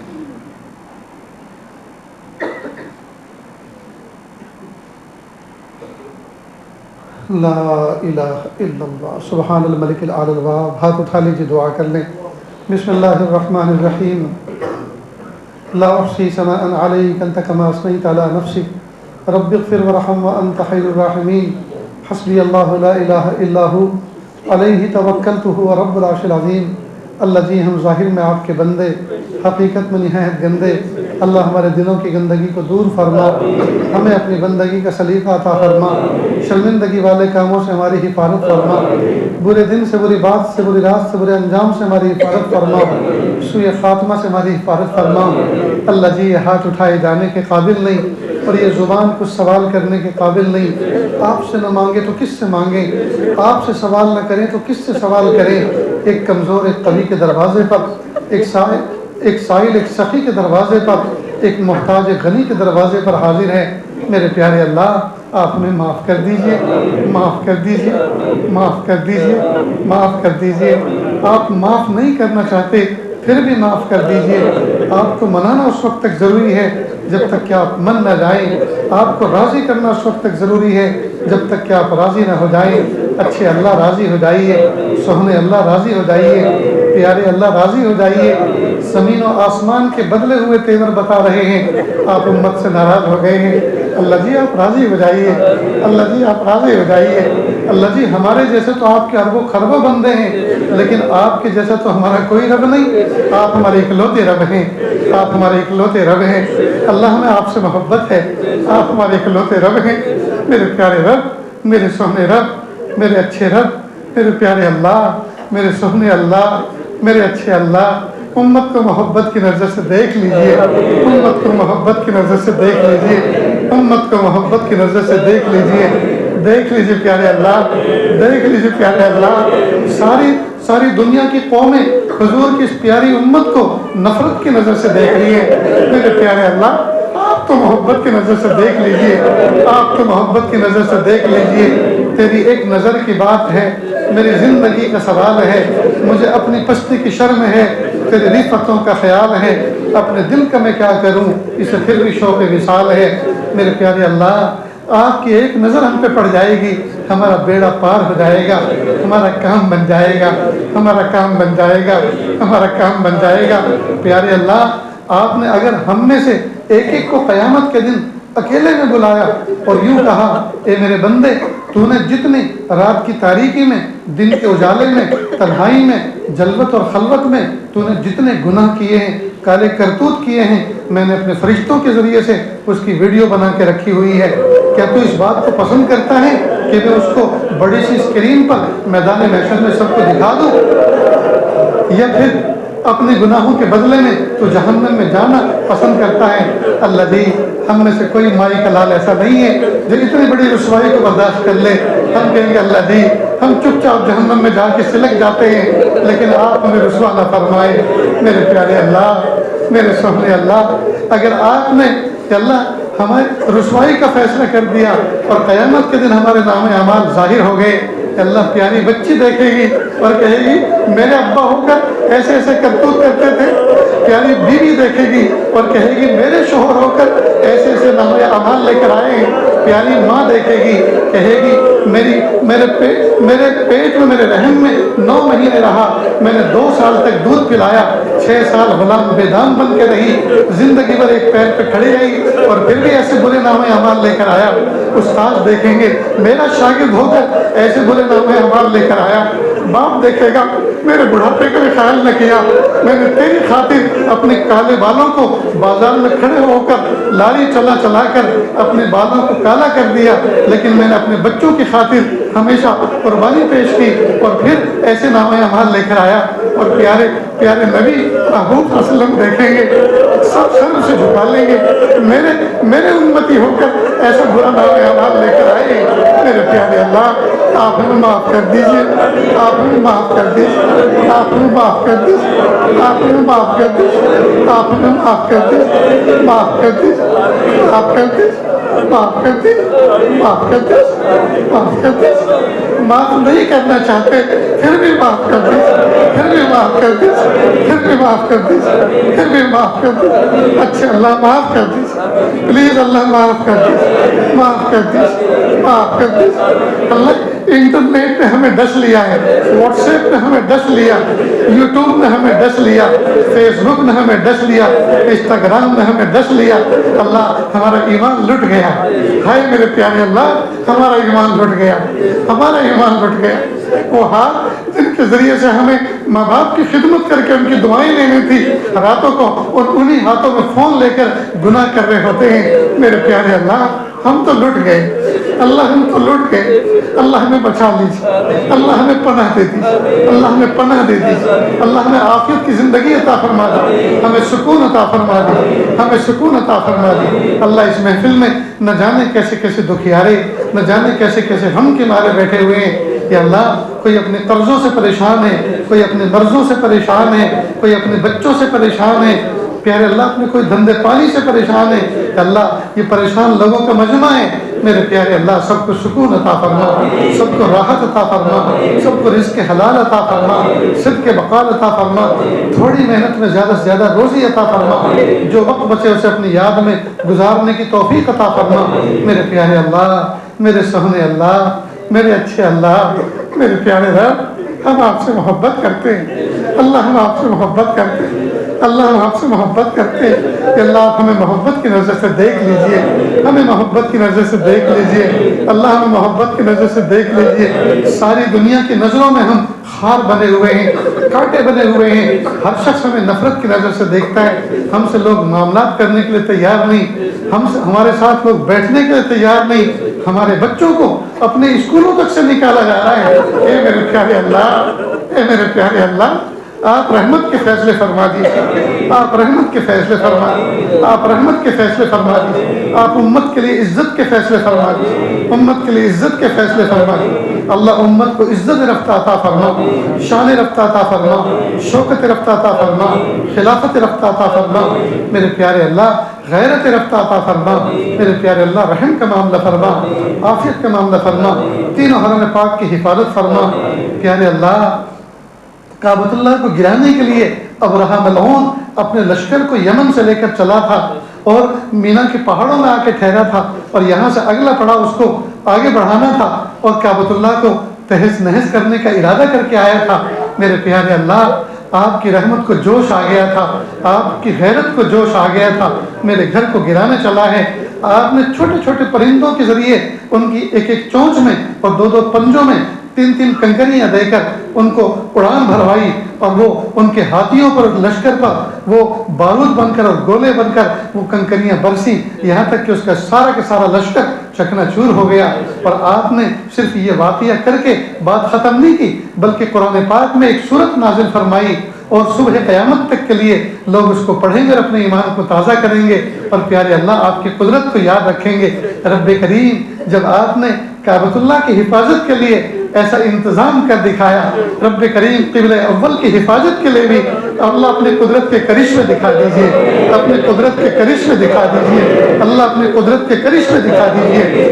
لا الہ الا اللہ، سبحان الملک الاعلی الوہاب۔ ہاتھ اٹھا لیجیے، دعا کر لیں۔ بسم اللہ الرحمن الرحیم۔ لا احصی ثناء علیک انت کما اثنیت علی نفسک، رب اغفر ورحم وانت خیر الراحمین، حسبی اللہ لا الہ الا ہو علیہ توکلت هو رب العرش العظیم۔ اللہ جی، ہم ظاہر میں آپ کے بندے، حقیقت میں نہایت گندے، اللہ ہمارے دلوں کی گندگی کو دور فرما، ہمیں اپنی بندگی کا سلیقہ عطا فرما، شرمندگی والے کاموں سے ہماری حفاظت فرما، برے دن سے، بری بات سے، بری رات سے، برے انجام سے ہماری حفاظت فرما، سوء خاتمہ سے ہماری حفاظت فرما۔ اللہ جی، یہ ہاتھ اٹھائے جانے کے قابل نہیں اور یہ زبان کچھ سوال کرنے کے قابل نہیں، آپ سے نہ مانگے تو کس سے مانگیں، آپ سے سوال نہ کریں تو کس سے سوال کریں؟ ایک کمزور ایک قوی کے دروازے پر، ایک سائل ایک سخی کے دروازے پر، ایک محتاج ایک غنی کے دروازے پر حاضر ہے۔ میرے پیارے اللہ، آپ ہمیں معاف کر دیجئے، معاف کر دیجئے، معاف کر دیجئے، معاف کر دیجئے۔ آپ معاف نہیں کرنا چاہتے پھر بھی معاف کر دیجئے۔ آپ کو منانا اس وقت تک ضروری ہے جب تک کہ آپ من نہ جائیں، آپ کو راضی کرنا اس وقت تک ضروری ہے جب تک کہ آپ راضی نہ ہو جائیں۔ اچھے اللہ راضی ہو جائیے، سہنے اللہ راضی ہو جائیے، پیارے اللہ راضی ہو جائیے۔ زمین و آسمان کے بدلے ہوئے تیور بتا رہے ہیں، آپ امت سے ناراض ہو گئے ہیں۔ اللہ جی، آپ راضی ہو جائیے، اللہ جی آپ راضی ہو جائیے۔ اللہ جی، ہمارے جیسے تو آپ کے اربوں خربوں بندے ہیں، لیکن آپ کے جیسا تو ہمارا کوئی رب نہیں، آپ ہمارے اکلوتے رب ہیں، آپ ہمارے اکلوتے رب ہیں۔ اللہ، ہمیں آپ سے محبت ہے، آپ ہمارے اکلوتے رب ہیں۔ میرے پیارے رب، میرے سونے رب، میرے اچھے رب، میرے پیارے اللہ، میرے سونے اللہ، میرے اچھے اللہ، امت کو محبت کی نظر سے دیکھ لیجئے، امت کو محبت کی نظر سے دیکھ لیجئے، امت کو محبت کی نظر سے دیکھ لیجئے، دیکھ لیجئے پیارے اللہ، دیکھ لیجئے پیارے اللہ۔ ساری دنیا کی قومیں حضور کی اس پیاری امت کو نفرت کی نظر سے دیکھ رہی ہیں۔ میرے پیارے اللہ، آپ تو محبت کی نظر سے دیکھ لیجئے، آپ تو محبت کی نظر سے دیکھ لیجئے۔ تیری ایک نظر کی بات ہے، میری زندگی کا سوال ہے، مجھے اپنی پستی کی شرم ہے، تیری رفتوں کا خیال ہے، اپنے دل کا میں کیا کروں، اسے پھر بھی شوق وصال ہے۔ میرے پیارے اللہ، آپ کی ایک نظر ہم پہ پڑ جائے گی، ہمارا بیڑا پار ہو جائے گا، ہمارا کام بن جائے گا، ہمارا کام بن جائے گا، ہمارا کام بن جائے گا۔ پیارے اللہ، آپ نے اگر ہم میں سے ایک ایک کو قیامت کے دن اکیلے میں بلایا اور یوں کہا، اے میرے بندے، تو نے جتنے رات کی تاریکی میں، دن کے اجالے میں، تنہائی میں، جلوت اور خلوت میں تو نے جتنے گناہ کیے ہیں، کالے کرتوت کیے ہیں، میں نے اپنے فرشتوں کے ذریعے سے اس کی ویڈیو بنا کے رکھی ہوئی ہے۔ کیا تو اس بات کو پسند کرتا ہے کہ میں اس کو بڑی سی اسکرین پر میدان محشر میں سب کو دکھا دوں، یا پھر اپنے گناہوں کے بدلے میں تو جہنم میں جانا پسند کرتا ہے؟ اللہ جی، ہم میں سے کوئی مائی کا لال ایسا نہیں ہے جو اتنی بڑی رسوائی کو برداشت کر لے۔ ہم کہیں گے اللہ جی، ہم چپ چاپ جہنم میں جا کے سلک جاتے ہیں، لیکن آپ ہمیں رسوا نہ فرمائے۔ میرے پیارے اللہ، میرے سونے اللہ، اگر آپ نے کہ اللہ ہماری رسوائی کا فیصلہ کر دیا اور قیامت کے دن ہمارے نام اعمال ظاہر ہو گئے، اللہ پیاری بچی دیکھے گی اور کہے گی میرے ابا ہو کر ایسے ایسے کرتوت کرتے تھے. پیاری بیوی دیکھے گی اور کہے گی میرے شوہر ہو کر ایسے ایسے نامے اعمال لے کر آئے ہیں. پیاری ماں دیکھے گی, کہے گی میرے پیٹ میں, میرے رحم میں 9 مہینے رہا, میں نے 2 سال تک دودھ پلایا, 6 سال غلام بے دام بن کے رہی, زندگی بھر ایک پیر پہ کھڑی رہی اور پھر بھی ایسے برے نامے اعمال لے کر آیا. استاد دیکھیں گے میرا شاگرد ہو کر ایسے برے نامے اعمال لے کر آیا. باپ دیکھے گا میرے بڑھاپے کا بھی خیال نہ کیا, میں نے تیری خاطر اپنے کالے بالوں کو بازار میں کھڑے ہو کر لاری چلا چلا کر اپنے بالوں کو کالا کر دیا, لیکن میں نے اپنے بچوں کی خاطر ہمیشہ قربانی پیش کی, اور پھر ایسے نامے اعمال لے کر آیا. اور پیارے پیارے نبی محبوب صلی اللہ علیہ وسلم دیکھیں گے, سب سر سے جھکا لیں گے, میرے امتی ہو کر ایسا برا نامے اعمال لے کر آئے. میرے پیارے اللہ آپ ہمیں معاف کر دیجیے, آپ ہمیں معاف کر دیجیے, آپ ہمیں معاف کر دیجیے, آپ ہمیں معاف کر دیجیے, آپ ہمیں معاف کر دیجیے, معاف کر دیجیے, معاف کر دیجیے, معاف کر دیجیے, معاف کر دیجیے, معاف کر دیجیے. معاف نہیں کرنا چاہتے پھر بھی معاف کر دیجیے, پھر بھی معاف کر دیجیے, پھر بھی معاف کر دیجیے, پھر بھی معاف کر دیجیے. اچھا اللہ معاف کر دیجیے, پلیز اللہ معاف کر دیجیے, معاف کر دیجیے, معاف کر دیجیے. اللہ انٹرنیٹ نے ہمیں ڈس لیا ہے, واٹس ایپ نے ہمیں ڈس لیا, یوٹیوب نے ہمیں ڈس لیا, فیس بک نے ہمیں ڈس لیا, انسٹاگرام نے ہمیں ڈس لیا. اللہ ہمارا ایمان لٹ گیا. ہائے میرے پیارے اللہ ہمارا ایمان لٹ گیا, ہمارا ایمان لٹ گیا. وہ ہاتھ جن کے ذریعے سے ہمیں ماں باپ کی خدمت کر کے ان کی دعائیں لینی تھی راتوں کو, اور انہی ہاتھوں میں فون لے کر گناہ کر رہے ہوتے ہیں. میرے پیارے اللہ ہم تو لٹ گئے, اللہ ہم تو لٹ گئے. اللہ ہمیں بچا لیجیے, اللہ ہمیں پناہ دے دیجیے, اللہ ہمیں پناہ دے دیجیے, اللہ ہمیں عافیت کی زندگی عطا فرما دے, ہمیں سکون عطا فرما دے, ہمیں سکون عطا فرما دے. اللہ اس محفل میں نہ جانے کیسے کیسے دکھیارے, نہ جانے کیسے کیسے ہم کے مارے بیٹھے ہوئے ہیں. یا اللہ کوئی اپنے قرضوں سے پریشان ہے, کوئی اپنے مرضوں سے پریشان ہے, کوئی اپنے بچوں سے پریشان ہے. پیارے اللہ اپنے کوئی دھندے پانی سے پریشان ہے. اللہ یہ پریشان لوگوں کا مجمع ہے. میرے پیارے اللہ سب کو سکون عطا فرما, سب کو راحت عطا فرما, سب کو رزق حلال عطا فرما, صدق بقال عطا فرما, تھوڑی محنت میں زیادہ سے زیادہ روزی عطا فرما, جو وقت بچے اسے اپنی یاد میں گزارنے کی توفیق عطا فرما. میرے پیارے اللہ, میرے سہنے اللہ, میرے اچھے اللہ, میرے پیارے رب ہم آپ سے محبت کرتے ہیں. اللہ ہم آپ سے محبت کرتے ہیں, اللہ ہم آپ سے محبت کرتے ہیں. کہ اللہ آپ ہمیں محبت کی نظر سے دیکھ لیجئے, ہمیں محبت کی نظر سے دیکھ لیجئے, اللہ ہمیں محبت کی نظر سے دیکھ لیجئے. ساری دنیا کی نظروں میں ہم خار بنے ہوئے ہیں, کانٹے بنے ہوئے ہیں. ہر شخص ہمیں نفرت کی نظر سے دیکھتا ہے. ہم سے لوگ معاملات کرنے کے لیے تیار نہیں, ہمارے ساتھ لوگ بیٹھنے کے لیے تیار نہیں. ہمارے بچوں کو اپنے اسکولوں تک سے نکالا جا رہا ہے. اے میرے پیارے اللہ, اے میرے پیارے اللہ آپ رحمت کے فیصلے فرما دیجیے, آپ رحمت کے فیصلے فرما دیجیے, آپ رحمت کے فیصلے فرما دیجیے. آپ امت کے لیے عزت کے فیصلے فرما دیجیے, امت کے لیے عزت کے فیصلے فرما دیجیے. اللہ امت کو عزت رفتہ عطا فرما, شان رفتہ عطا فرما, شوکت رفتہ عطا فرما, خلافت رفتہ عطا فرما. میرے پیارے اللہ غیرت رفتہ عطا فرما. میرے پیارے اللہ رحم کا معاملہ فرما, عافیت کا معاملہ فرما, تینوں حرم پاک کی حفاظت فرما. پیارے اللہ کعبۃ اللہ کو گرانے کے لیے ابرہہ ملعون اپنے لشکر کو یمن سے لے کر چلا تھا اور مینا کے پہاڑوں میں آ کے ٹھہرا تھا, اور یہاں سے اگلا پڑاؤ اس کو آگے بڑھانا تھا اور کعبۃ اللہ کو تہس نہس کرنے کا ارادہ کر کے آیا تھا. میرے پیارے اللہ آپ کی رحمت کو جوش آ گیا تھا, آپ کی غیرت کو جوش آ گیا تھا. میرے گھر کو گرانے چلا ہے. آپ نے چھوٹے چھوٹے پرندوں کے ذریعے ان کی ایک ایک چونچ میں اور دو دو پنجوں میں 3 کنکریاں دے کر ان کو اڑان بھروائی, اور وہ ان کے ہاتھیوں پر لشکر پر وہ بارود بن کر اور گولے بن کر وہ کنکریاں برسیں, یہاں تک کہ اس کا سارا کا سارا لشکر چکنا چور ہو گیا. اور آپ نے صرف یہ واقعہ کر کے بات ختم نہیں کی, بلکہ قرآن پاک میں ایک سورت نازل فرمائی, اور صبح قیامت تک کے لیے لوگ اس کو پڑھیں گے اور اپنے ایمان کو تازہ کریں گے. اور پیارے اللہ آپ کی قدرت کو یاد رکھیں گے. رب کریم جب آپ نے کعبۃ اللہ کی حفاظت کے لیے ایسا انتظام کر دکھایا, رب کریم قبلہ اول کی حفاظت کے لیے بھی اللہ اپنے قدرت کے کرشمے دکھا دیجئے, اپنے قدرت کے کرشمے دکھا دیجئے, اللہ اپنے قدرت کے کرشمے دکھا دیجئے.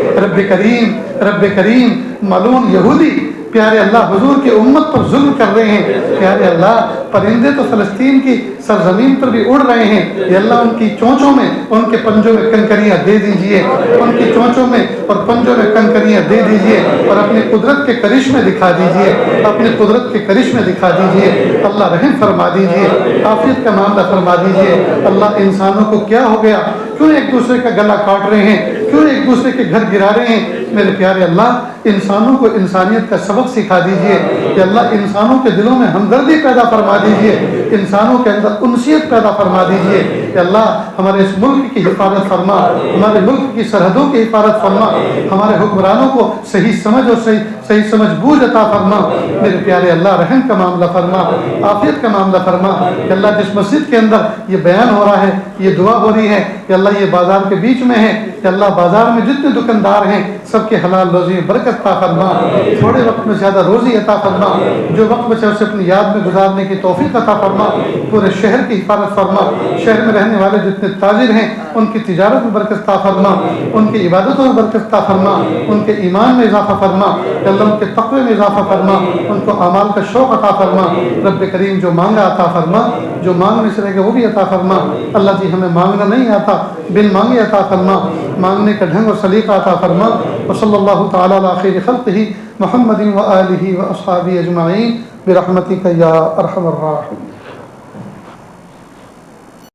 رب کریم ملعون یہودی پیارے اللہ حضور کی امت پر ظلم کر رہے ہیں، پیارے اللہ پرندے تو فلسطین کی سرزمین پر بھی اڑ رہے ہیں، یا اللہ ان کی چونچوں میں ان کے پنجوں میں کنکریاں دے دیجئے، ان کی چونچوں میں اور پنجوں میں کنکریاں دے دیجئے اور اپنی قدرت کے کرشمے دکھا دیجئے، اپنی قدرت کے کرشمے دکھا دیجئے، اللہ رحم فرما دیجئے، عافیت کا معاملہ فرما دیجئے۔ اللہ انسانوں کو کیا ہو گیا، کیوں ایک دوسرے کا گلا کاٹ رہے ہیں، کیوں ایک دوسرے کے گھر گرا رہے ہیں؟ میرے پیارے اللہ انسانوں کو انسانیت کا سبق سکھا دیجئے کہ اللہ انسانوں کے دلوں میں ہمدردی پیدا فرما دیجئے، انسانوں کے اندر انسیت پیدا فرما دیجئے کہ اللہ ہمارے اس ملک کی حفاظت فرما، ہمارے ملک کی سرحدوں کی حفاظت فرما، ہمارے حکمرانوں کو صحیح سمجھ اور صحیح سمجھ بوجھ عطا فرما۔ میرے پیارے اللہ رحم کا معاملہ فرما، عافیت کا معاملہ فرما کہ اللہ جس مسجد کے اندر یہ بیان ہو رہا ہے، یہ دعا ہو رہی ہے کہ اللہ یہ بازار کے بیچ میں ہے، کہ اللہ بازار میں جتنے دکاندار ہیں سب کے حلال روزی میں برکت عطا فرما، تھوڑے وقت میں زیادہ روزی عطا فرما، جو وقت بچے اسے اپنی یاد میں گزارنے کی توفیق عطا فرما، پورے شہر کی حفاظت فرما، شہر میں رہنے والے جتنے تاجر ہیں ان کی تجارت میں برکت عطا فرما، ان کی عبادتوں میں برکت عطا فرما، ان کے ایمان میں اضافہ فرما، اللہ ان کے تقوی میں اضافہ فرما، ان کو اعمال کا شوق عطا فرما۔ رب کریم جو مانگا عطا فرما، جو مانگنے سے رہے گا وہ بھی عطا فرما۔ اللہ جی ہمیں مانگنا نہیں آتا، بن مانگے عطا فرما، مانگنے کا ڈھنگ اور سلیقہ عطا فرما۔ وصلی اللہ تعالی علی خیر خلقہ محمد و آلہ و اصحابہ اجمعین برحمتک یا ارحم الراحمین۔